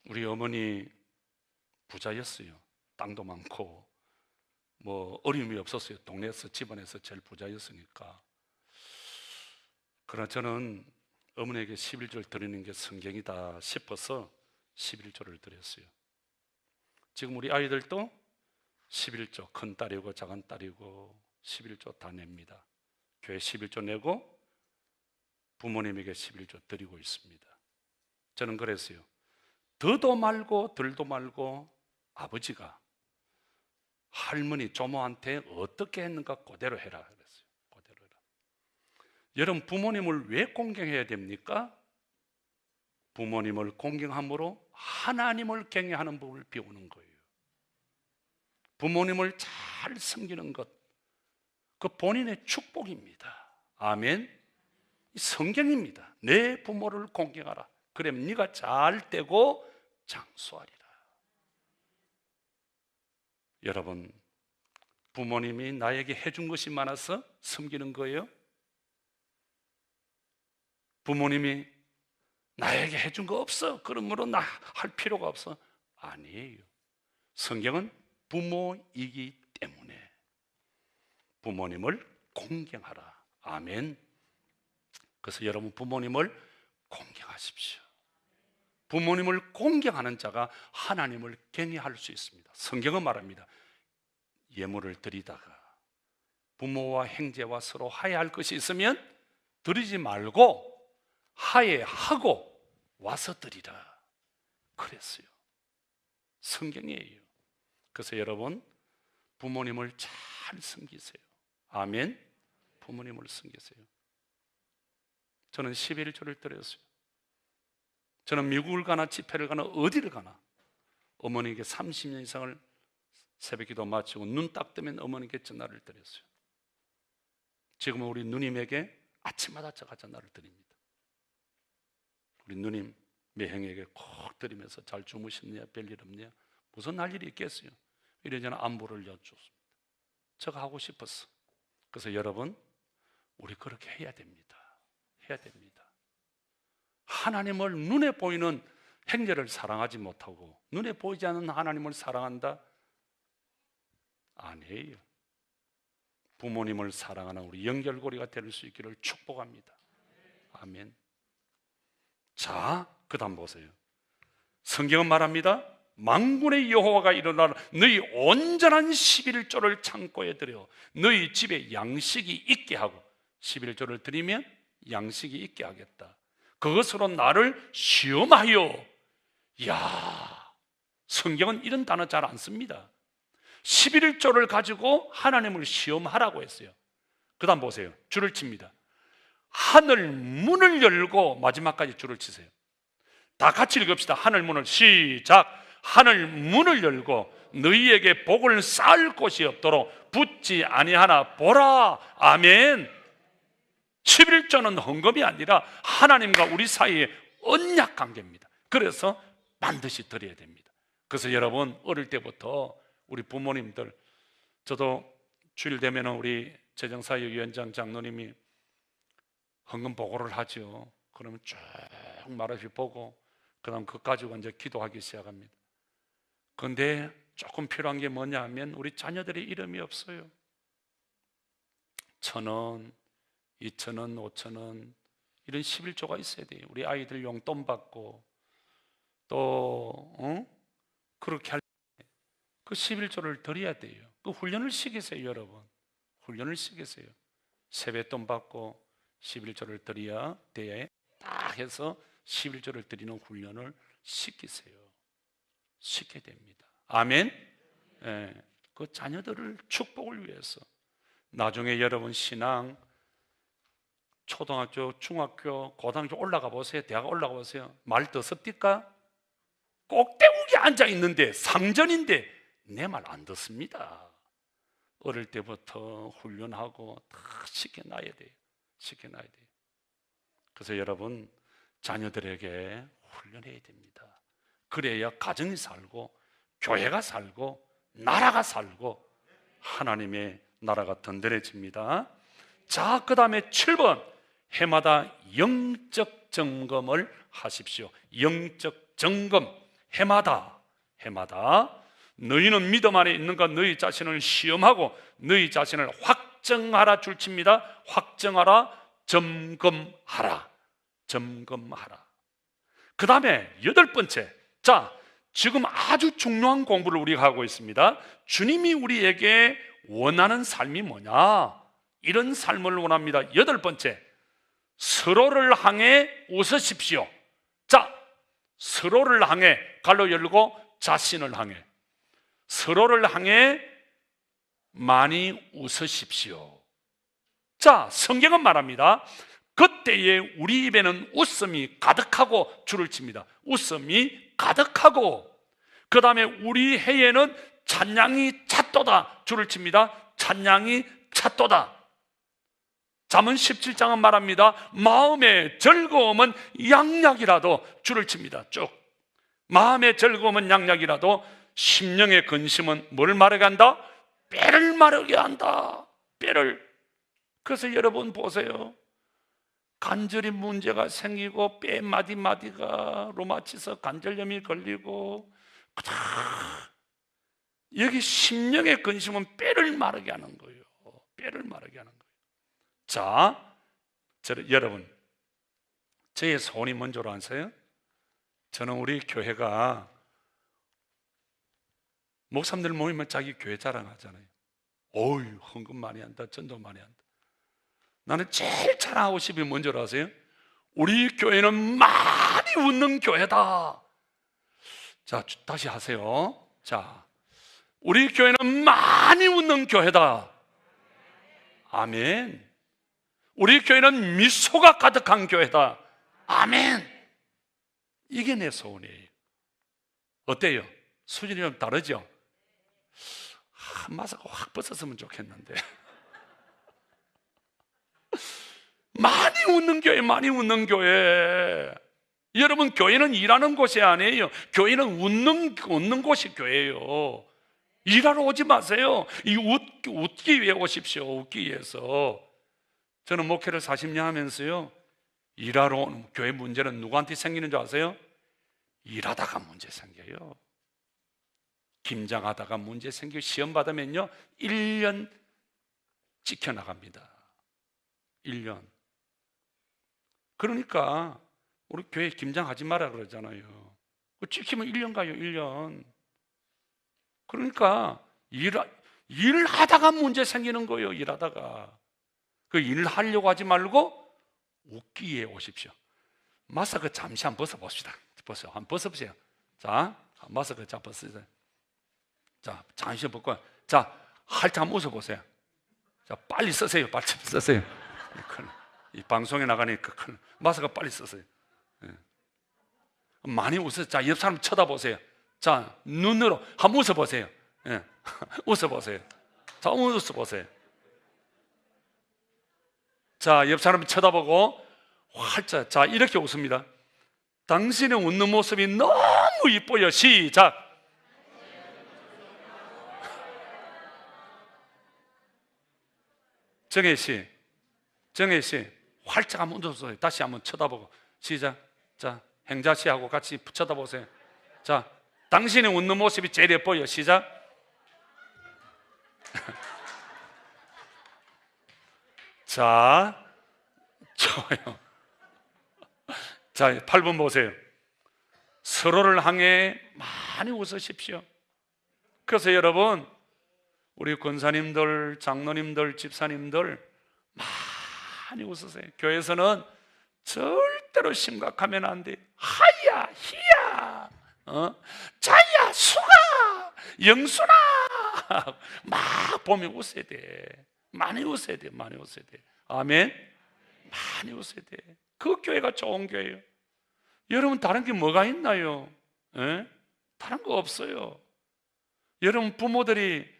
우리 어머니 부자였어요. 땅도 많고 뭐 어려움이 없었어요. 동네에서, 집안에서 제일 부자였으니까. 그러나 저는 어머니에게 11조를 드리는 게 성경이다 싶어서 11조를 드렸어요. 지금 우리 아이들도 11조, 큰 딸이고 작은 딸이고 11조 다 냅니다. 교회 11조 내고 부모님에게 11조 드리고 있습니다. 저는 그랬어요. 더도 말고 덜도 말고 아버지가 할머니 조모한테 어떻게 했는가 그대로 해라 그랬어요. 그대로 해라. 여러분, 부모님을 왜 공경해야 됩니까? 부모님을 공경함으로 하나님을 경외하는 법을 배우는 거예요. 부모님을 잘 섬기는 것, 그 본인의 축복입니다. 아멘. 성경입니다. 내 부모를 공경하라. 그럼 네가 잘 되고 장수하리라. 여러분, 부모님이 나에게 해준 것이 많아서 섬기는 거예요? 부모님이 나에게 해준 거 없어, 그러므로 나 할 필요가 없어. 아니에요. 성경은 부모이기 때문에 부모님을 공경하라. 아멘. 그래서 여러분 부모님을 공경하십시오. 부모님을 공경하는 자가 하나님을 경외할 수 있습니다. 성경은 말합니다. 예물을 드리다가 부모와 형제와 서로 화해할 것이 있으면 드리지 말고 화해하고 와서 드리라 그랬어요. 성경이에요. 그래서 여러분 부모님을 잘 섬기세요. 아멘. 부모님을 섬기세요. 저는 11조를 드렸어요. 저는 미국을 가나 집회를 가나 어디를 가나 어머니에게 30년 이상을 새벽기도 마치고 눈 딱 뜨면 어머니께 전화를 드렸어요. 지금은 우리 누님에게 아침마다 제가 전화를 드립니다. 우리 누님 매형에게 꼭 드리면서 잘 주무셨냐, 별일 없냐, 무슨 할 일이 있겠어요. 이래저래 안부를 여쭙습니다. 제가 하고 싶었어. 그래서 여러분 우리 그렇게 해야 됩니다. 해야 됩니다. 하나님을 눈에 보이는 형제를 사랑하지 못하고 눈에 보이지 않는 하나님을 사랑한다? 아니에요. 부모님을 사랑하는 우리 연결고리가 될 수 있기를 축복합니다. 아멘. 자, 그 다음 보세요. 성경은 말합니다. 만군의 여호와가 일어나 너희 온전한 11조를 창고에 들여 너희 집에 양식이 있게 하고, 11조를 드리면 양식이 있게 하겠다. 그것으로 나를 시험하여. 이야, 성경은 이런 단어 잘 안 씁니다. 11조를 가지고 하나님을 시험하라고 했어요. 그 다음 보세요. 줄을 칩니다. 하늘 문을 열고, 마지막까지 줄을 치세요. 다 같이 읽읍시다. 하늘 문을, 시작. 하늘 문을 열고 너희에게 복을 쌓을 곳이 없도록 붙지 아니하나 보라. 아멘. 11조는 헌금이 아니라 하나님과 우리 사이의 언약 관계입니다. 그래서 반드시 드려야 됩니다. 그래서 여러분 어릴 때부터 우리 부모님들, 저도 주일 되면 우리 재정사역위원장 장로님이 헌금 보고를 하죠. 그러면 쭉 말없이 보고 그 다음 그거 가지고 이제 기도하기 시작합니다. 그런데 조금 필요한 게 뭐냐 하면 우리 자녀들의 이름이 없어요. 1,000원, 2,000원, 5,000원 이런 11조가 있어야 돼요. 우리 아이들 용돈 받고 또 그렇게 할 때 그 11조를 드려야 돼요. 그 훈련을 시키세요. 여러분 훈련을 시키세요. 세뱃돈 받고 11조를 드려야 돼. 딱 해서 11조를 드리는 훈련을 시키세요. 시켜야 됩니다. 아멘. 예, 그 자녀들을 축복을 위해서. 나중에 여러분 신앙 초등학교, 중학교, 고등학교 올라가 보세요. 대학 올라가 보세요. 말 더 섭니까? 꼭대기에 앉아 있는데 상전인데 내 말 안 듣습니다. 어릴 때부터 훈련하고 다 시켜놔야 돼요. 시켜놔야 돼요. 그래서 여러분 자녀들에게 훈련해야 됩니다. 그래야 가정이 살고 교회가 살고 나라가 살고 하나님의 나라가 든든해집니다. 자, 그 다음에 7번, 해마다 영적 점검을 하십시오. 영적 점검, 해마다 너희는 믿음 안에 있는가 너희 자신을 시험하고 너희 자신을 확정하라. 줄칩니다. 확정하라, 점검하라. 점검하라. 그 다음에 8번째, 자, 지금 아주 중요한 공부를 우리가 하고 있습니다. 주님이 우리에게 원하는 삶이 뭐냐? 이런 삶을 원합니다. 8번째, 서로를 향해 웃으십시오. 자, 서로를 향해, 갈로 열고 자신을 향해, 서로를 향해 많이 웃으십시오. 자, 성경은 말합니다. 그때에 우리 입에는 웃음이 가득하고, 줄을 칩니다. 웃음이 가득하고, 그 다음에 우리 해에는 찬양이 찼도다. 줄을 칩니다. 찬양이 찼도다. 잠언 17장은 말합니다. 마음의 즐거움은 양약이라도, 줄을 칩니다. 쭉. 마음의 즐거움은 양약이라도 심령의 근심은 뭘 마르게 한다? 뼈를 마르게 한다. 뼈를. 그래서 여러분 보세요. 관절이 문제가 생기고 뼈 마디마디가 로마티스 관절염이 걸리고 여기 심령의 근심은 뼈를 마르게 하는 거예요. 뼈를 마르게 하는 거예요. 자, 여러분, 저의 소원이 뭔지로 아세요? 저는 우리 교회가 목사님들 모이면 자기 교회 자랑하잖아요. 어휴, 헌금 많이 한다, 전도 많이 한다. 나는 제일 자랑하고 싶은 게 뭔지 아세요? 우리 교회는 많이 웃는 교회다. 자, 다시 하세요. 자, 우리 교회는 많이 웃는 교회다. 아멘. 우리 교회는 미소가 가득한 교회다. 아멘. 이게 내 소원이에요. 어때요? 수준이 좀 다르죠? 마스크 확 벗었으면 좋겠는데. 많이 웃는 교회, 많이 웃는 교회. 여러분, 교회는 일하는 곳이 아니에요. 교회는 웃는 곳이 교회예요. 일하러 오지 마세요. 웃기 위해 오십시오. 웃기 위해서. 저는 목회를 40년 하면서요, 일하러 오는 교회 문제는 누구한테 생기는 줄 아세요? 일하다가 문제 생겨요. 김장하다가 문제 생기고 시험 받으면요 1년 찍혀나갑니다. 1년. 그러니까 우리 교회 김장하지 마라 그러잖아요. 찍히면 1년 가요. 1년. 그러니까 일하다가 문제 생기는 거예요. 일하다가. 그 일을 하려고 하지 말고 웃기에 오십시오. 마스크 잠시 한번 벗어봅시다. 벗어요. 한번 벗어보세요. 자, 마스크 자 벗으세요. 자, 잠시 벗고, 자, 활짝 한번 웃어보세요. 자, 빨리 쓰세요. 빨리 쓰세요. 이 방송에 나가니까 마스크 빨리 쓰세요. 예. 많이 웃으세요. 자, 옆 사람 쳐다보세요. 자, 눈으로 한번 웃어보세요. 예. 웃어보세요. 자, 웃어보세요. 자, 옆 사람 쳐다보고 활짝, 자, 이렇게 웃습니다. 당신의 웃는 모습이 너무 이뻐요. 시작. 정혜 씨, 활짝 한번 웃어보세요. 다시 한번 쳐다보고 시작. 자, 행자 씨하고 같이 쳐다보세요. 자, 당신의 웃는 모습이 제일 예뻐요. 시작. 자, 좋아요. 자, 8번 보세요. 서로를 향해 많이 웃으십시오. 그래서 여러분, 우리 권사님들, 장로님들, 집사님들 많이 웃으세요. 교회에서는 절대로 심각하면 안 돼. 하야, 희야, 자야, 수가, 영순아, 막 보면 웃어야 돼. 많이 웃어야 돼. 많이 웃어야 돼. 아멘. 많이 웃어야 돼. 그 교회가 좋은 교회예요. 여러분, 다른 게 뭐가 있나요? 에? 다른 거 없어요. 여러분, 부모들이,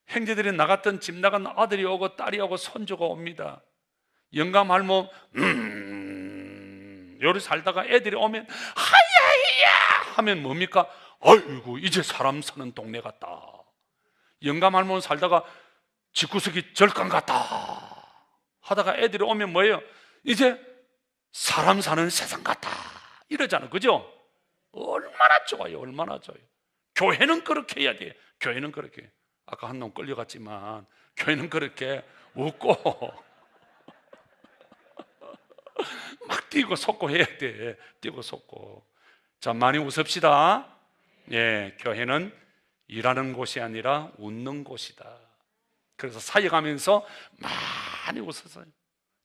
형제들이 나갔던 집 나간 아들이 오고 딸이 오고 손주가 옵니다. 영감 할멈 요리 살다가 애들이 오면 하야야 하면 뭡니까? 아이고, 이제 사람 사는 동네 같다. 영감 할멈 살다가 집구석이 절간 같다 하다가 애들이 오면 뭐예요? 이제 사람 사는 세상 같다 이러잖아. 그죠? 얼마나 좋아요. 얼마나 좋아요. 교회는 그렇게 해야 돼. 교회는 그렇게. 아까 한 놈 끌려갔지만 교회는 그렇게 웃고 막 뛰고 솟고 해야 돼. 뛰고 솟고. 자, 많이 웃읍시다. 예, 교회는 일하는 곳이 아니라 웃는 곳이다. 그래서 사역하면서 많이 웃었어요.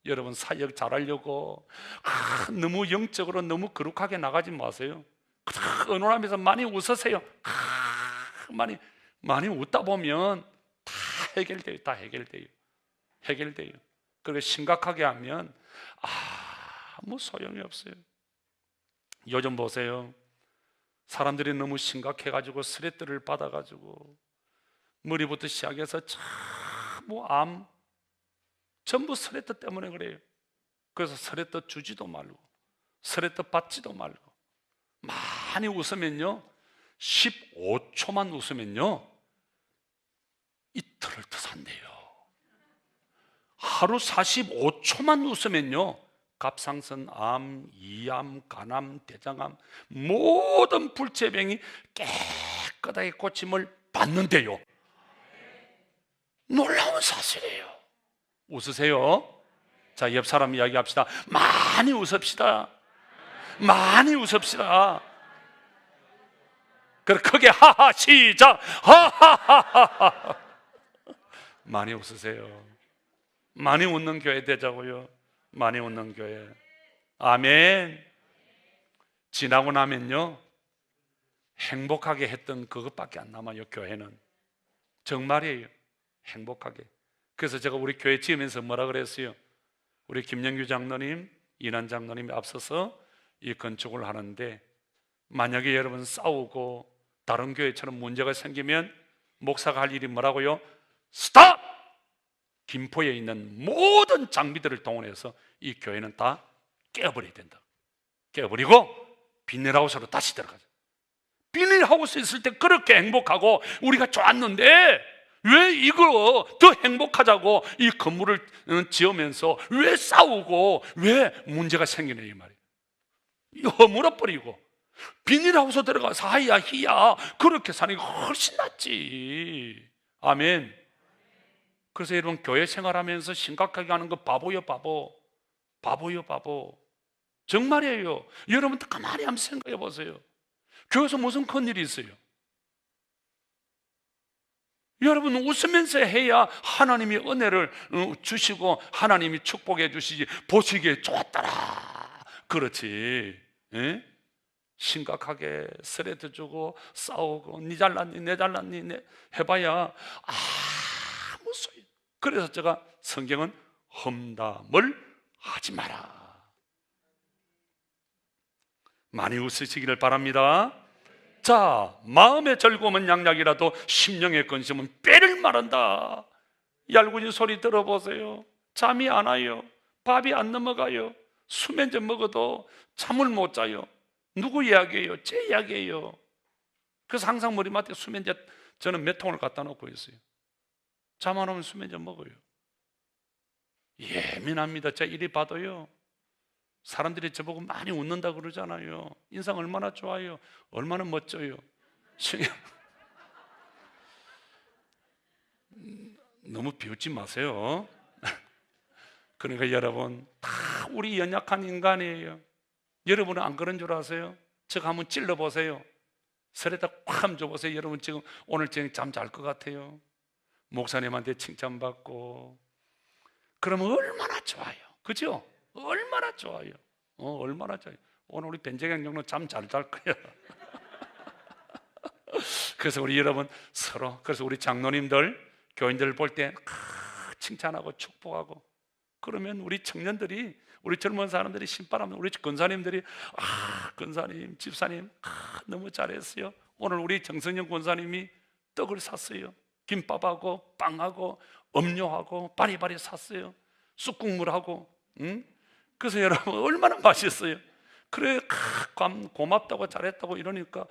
여러분, 사역 잘하려고 너무 영적으로 너무 거룩하게 나가지 마세요. 언론하면서 많이 웃으세요. 많이 웃다 보면 다 해결돼요. 다 해결돼요. 그리고 심각하게 하면 아무 소용이 없어요. 요즘 보세요. 사람들이 너무 심각해가지고 스트레스를 받아가지고 머리부터 시작해서 전부 암, 전부 스트레스 때문에 그래요. 그래서 스트레스 주지도 말고 스트레스 받지도 말고 많이 웃으면요 15초만 웃으면요 이틀을 더 산대요. 하루 45초만 웃으면요 갑상선 암, 이암, 간암, 대장암 모든 불치병이 깨끗하게 고침을 받는데요. 놀라운 사실이에요. 웃으세요. 자, 옆 사람 이야기합시다. 많이 웃읍시다. 많이 웃읍시다. 그래, 크게 하하 시작. 하하하하. 많이 웃으세요. 많이 웃는 교회 되자고요. 많이 웃는 교회. 아멘. 지나고 나면요, 행복하게 했던 그것밖에 안 남아요. 교회는 정말이에요. 행복하게. 그래서 제가 우리 교회 지으면서 뭐라 그랬어요? 우리 김영규 장로님, 이난 장로님이 앞서서 이 건축을 하는데, 만약에 여러분 싸우고 다른 교회처럼 문제가 생기면 목사가 할 일이 뭐라고요? 스탑! 김포에 있는 모든 장비들을 동원해서 이 교회는 다 깨어버려야 된다. 깨어버리고 비닐하우스로 다시 들어가자. 비닐하우스에 있을 때 그렇게 행복하고 우리가 좋았는데 왜 이거 더 행복하자고 이 건물을 지으면서 왜 싸우고 왜 문제가 생기냐 이 말이에요. 허물어버리고 비닐하우스 들어가서 하야 히야 그렇게 사는 게 훨씬 낫지. 아멘. 그래서 여러분 교회 생활하면서 심각하게 하는 거 바보요 바보. 바보요 바보. 정말이에요. 여러분 가만히 한번 생각해 보세요. 교회에서 무슨 큰일이 있어요? 여러분 웃으면서 해야 하나님이 은혜를 주시고 하나님이 축복해 주시지. 보시기에 좋았더라. 그렇지. 에? 심각하게 스레드 주고 싸우고 니 잘났니 내 잘났니 해봐야 아무 소용. 그래서 제가 성경은 험담을 하지 마라. 많이 웃으시기를 바랍니다. 자, 마음의 즐거움은 양약이라도 심령의 근심은 뼈를 마른다. 얄궂은 소리 들어보세요. 잠이 안 와요. 밥이 안 넘어가요. 수면제 먹어도 잠을 못 자요. 누구 이야기예요? 제 이야기예요. 그래서 항상 머리맡에 수면제 저는 몇 통을 갖다 놓고 있어요. 잠 안 오면 수면제 먹어요. 예민합니다. 제가 이리 봐도요, 사람들이 저보고 많이 웃는다 그러잖아요. 인상 얼마나 좋아요. 얼마나 멋져요. 너무 비웃지 마세요. 그러니까 여러분 다 우리 연약한 인간이에요. 여러분은 안 그런 줄 아세요? 저거 한번 찔러보세요. 설에다 콱 줘보세요. 여러분 지금 오늘 저녁 잠 잘 것 같아요. 목사님한테 칭찬받고 그러면 얼마나 좋아요. 그죠? 얼마나 좋아요. 얼마나 좋아요. 오늘 우리 변재경 장로 잠 잘 잘 거야. 그래서 우리 여러분 서로, 그래서 우리 장로님들 교인들 볼 때 칭찬하고 축복하고, 그러면 우리 청년들이, 우리 젊은 사람들이 신바라면 우리 권사님들이 권사님, 집사님 너무 잘했어요. 오늘 우리 정성영 권사님이 떡을 샀어요. 김밥하고 빵하고 음료하고 바리바리 샀어요. 쑥국물하고. 그래서 여러분 얼마나 맛있어요. 그래 고맙다고 잘했다고 이러니까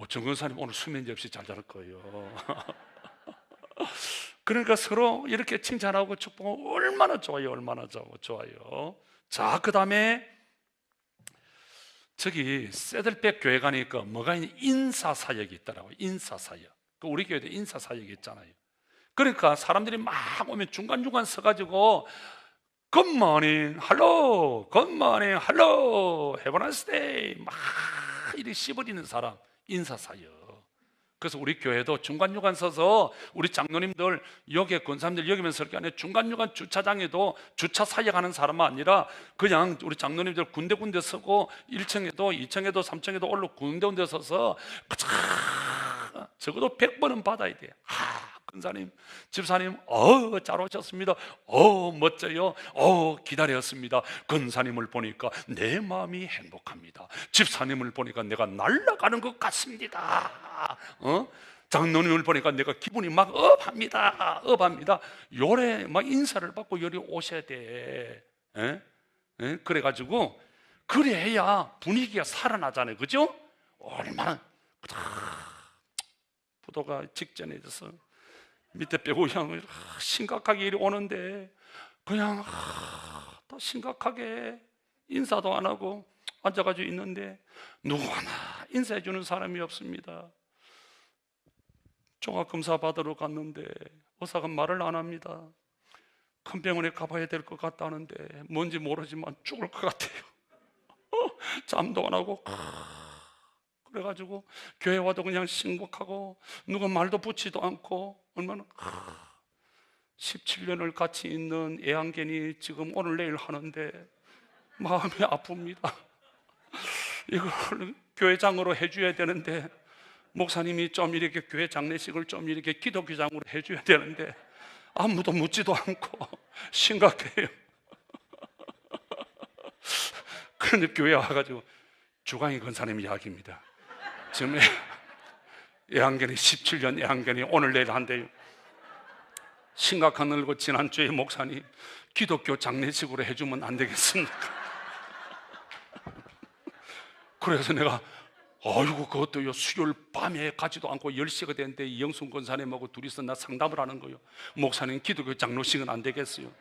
정 권사님 오늘 수면제 없이 잘 잘 거예요. 그러니까 서로 이렇게 칭찬하고 축복하고 얼마나 좋아요. 얼마나 좋아요. 자, 그 다음에 저기 세들백 교회 가니까 뭐가 있니? 인사사역이 있더라고요. 인사사역. 우리 교회도 인사사역이 있잖아요. 그러니까 사람들이 막 오면 중간중간 서가지고 Good morning, hello, good morning, hello, have a nice day 막 이렇게 씹어리는 사람, 인사사역. 그래서 우리 교회도 중간중간 서서 우리 장로님들, 여기에 권사님들 여기면서 이렇게 안에 중간중간 주차장에도 주차 사역하는 사람은 아니라 그냥 우리 장로님들 군데군데 서고 1층에도 2층에도 3층에도 올라 군데군데 서서 적어도 100번은 받아야 돼. 권사님, 집사님, 잘 오셨습니다. 멋져요. 기다렸습니다. 권사님을 보니까 내 마음이 행복합니다. 집사님을 보니까 내가 날아가는 것 같습니다. 장로님을 보니까 내가 기분이 막 업합니다. 요래 막 인사를 받고 요리 오셔야 돼. 그래가지고 그래야 분위기가 살아나잖아요. 그죠? 얼마나 부도가 직전에 있어서 밑에 빼고 그냥 심각하게 일이 오는데 그냥 더 심각하게 인사도 안 하고 앉아가지고 있는데 누구 하나 인사해 주는 사람이 없습니다. 종합검사 받으러 갔는데 의사가 말을 안 합니다. 큰 병원에 가봐야 될 것 같다는데 뭔지 모르지만 죽을 것 같아요. 잠도 안 하고 그래가지고 교회 와도 그냥 신곡하고 누가 말도 붙이도 않고 얼마나 17년을 같이 있는 애완견이 지금 오늘 내일 하는데 마음이 아픕니다. 이걸 교회장으로 해줘야 되는데 목사님이 좀 이렇게 교회 장례식을 좀 이렇게 기독교장으로 해줘야 되는데 아무도 묻지도 않고 심각해요. 그런데 교회 와가지고 주광희 권사님 이야기입니다. 지금 애완견이 17년 애완견이 오늘 내일 한대요. 심각한 일고 지난주에 목사님 기독교 장례식으로 해주면 안 되겠습니까? 그래서 내가 아이고 그것도요 수요일 밤에 가지도 않고 10시가 됐는데 이영순 권사님하고 둘이서 나 상담을 하는 거예요. 목사님 기독교 장례식은 안 되겠어요.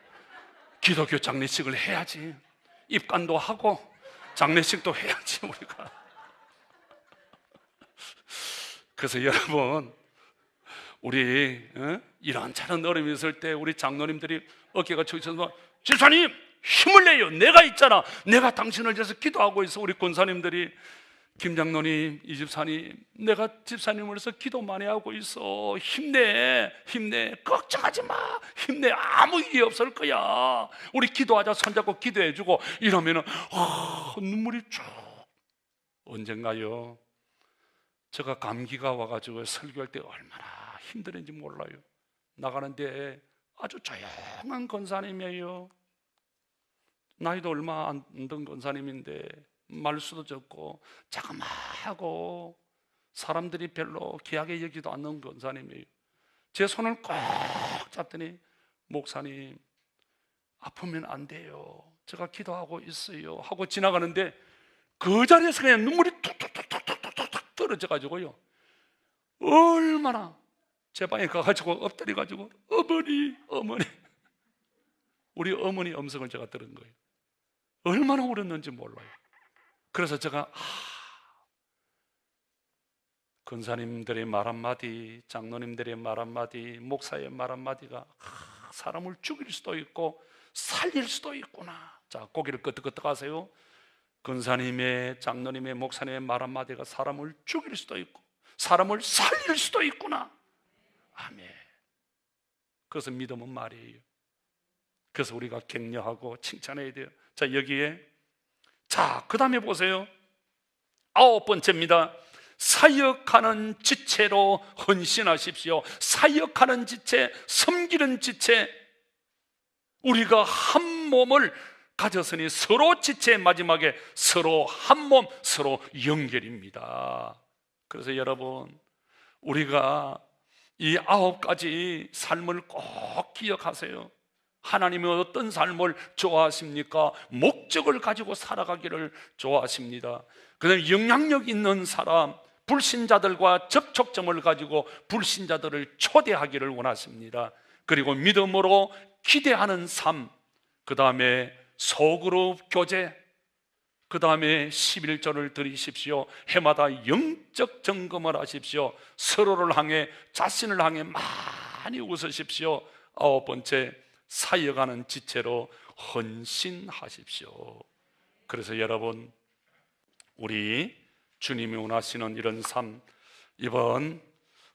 기독교 장례식을 해야지. 입간도 하고 장례식도 해야지 우리가. 그래서 여러분 우리 이런저런 어려움이 있을 때 우리 장로님들이 어깨가 쳐있어서 집사님 힘을 내요. 내가 있잖아. 내가 당신을 위해서 기도하고 있어. 우리 권사님들이 김 장로님, 이 집사님, 내가 집사님을 위해서 기도 많이 하고 있어. 힘내, 힘내. 걱정하지 마. 힘내. 아무 일이 없을 거야. 우리 기도하자. 손잡고 기도해주고 이러면은 눈물이 쭉. 언젠가요? 제가 감기가 와가지고 설교할 때 얼마나 힘들었는지 몰라요. 나가는데 아주 조용한 권사님이에요. 나이도 얼마 안 된 권사님인데 말수도 적고 자그마하고 사람들이 별로 귀하게 여기도 않는 권사님이에요. 제 손을 꼭 잡더니 목사님 아프면 안 돼요. 제가 기도하고 있어요 하고 지나가는데 그 자리에서 그냥 눈물이 툭툭툭툭툭툭 떨어져가지고요 얼마나 제 방에 가가지고 엎드려가지고 어머니 우리 어머니 음성을 제가 들은 거예요. 얼마나 울었는지 몰라요. 그래서 제가 권사님들의 말 한마디, 장로님들의 말 한마디, 목사의 말 한마디가 사람을 죽일 수도 있고 살릴 수도 있구나. 자, 고개를 끄덕끄덕 하세요. 권사님의, 장로님의, 목사님의 말 한마디가 사람을 죽일 수도 있고 사람을 살릴 수도 있구나. 아멘. 그래서 믿음은 말이에요. 그래서 우리가 격려하고 칭찬해야 돼요. 자, 여기에 자, 그 다음에 보세요. 9번째입니다. 사역하는 지체로 헌신하십시오. 사역하는 지체, 섬기는 지체. 우리가 한 몸을 가졌으니 서로 지체, 마지막에 서로 한 몸, 서로 연결입니다. 그래서 여러분 우리가 이 9가지 삶을 꼭 기억하세요. 하나님은 어떤 삶을 좋아하십니까? 목적을 가지고 살아가기를 좋아하십니다. 그 다음에 영향력 있는 사람, 불신자들과 접촉점을 가지고 불신자들을 초대하기를 원하십니다. 그리고 믿음으로 기대하는 삶, 그 다음에 소그룹 교제, 그 다음에 11조를 드리십시오. 해마다 영적 점검을 하십시오. 서로를 향해, 자신을 향해 많이 웃으십시오. 9번째, 사역하는 지체로 헌신하십시오. 그래서 여러분 우리 주님이 원하시는 이런 삶, 이번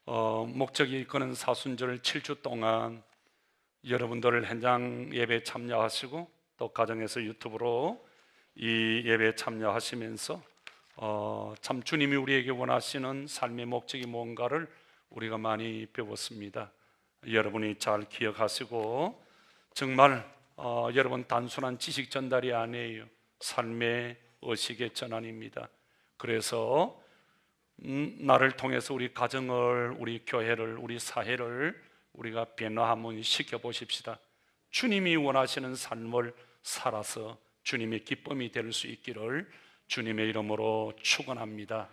목적이 이끄는 사순절 7주 동안 여러분들 현장 예배 참여하시고 또 가정에서 유튜브로 이 예배 참여하시면서 참 주님이 우리에게 원하시는 삶의 목적이 뭔가를 우리가 많이 배웠습니다. 여러분이 잘 기억하시고 정말 여러분 단순한 지식 전달이 아니에요. 삶의 의식의 전환입니다. 그래서 나를 통해서 우리 가정을, 우리 교회를, 우리 사회를 우리가 변화 한번 시켜보십시다. 주님이 원하시는 삶을 살아서 주님의 기쁨이 될 수 있기를 주님의 이름으로 축원합니다.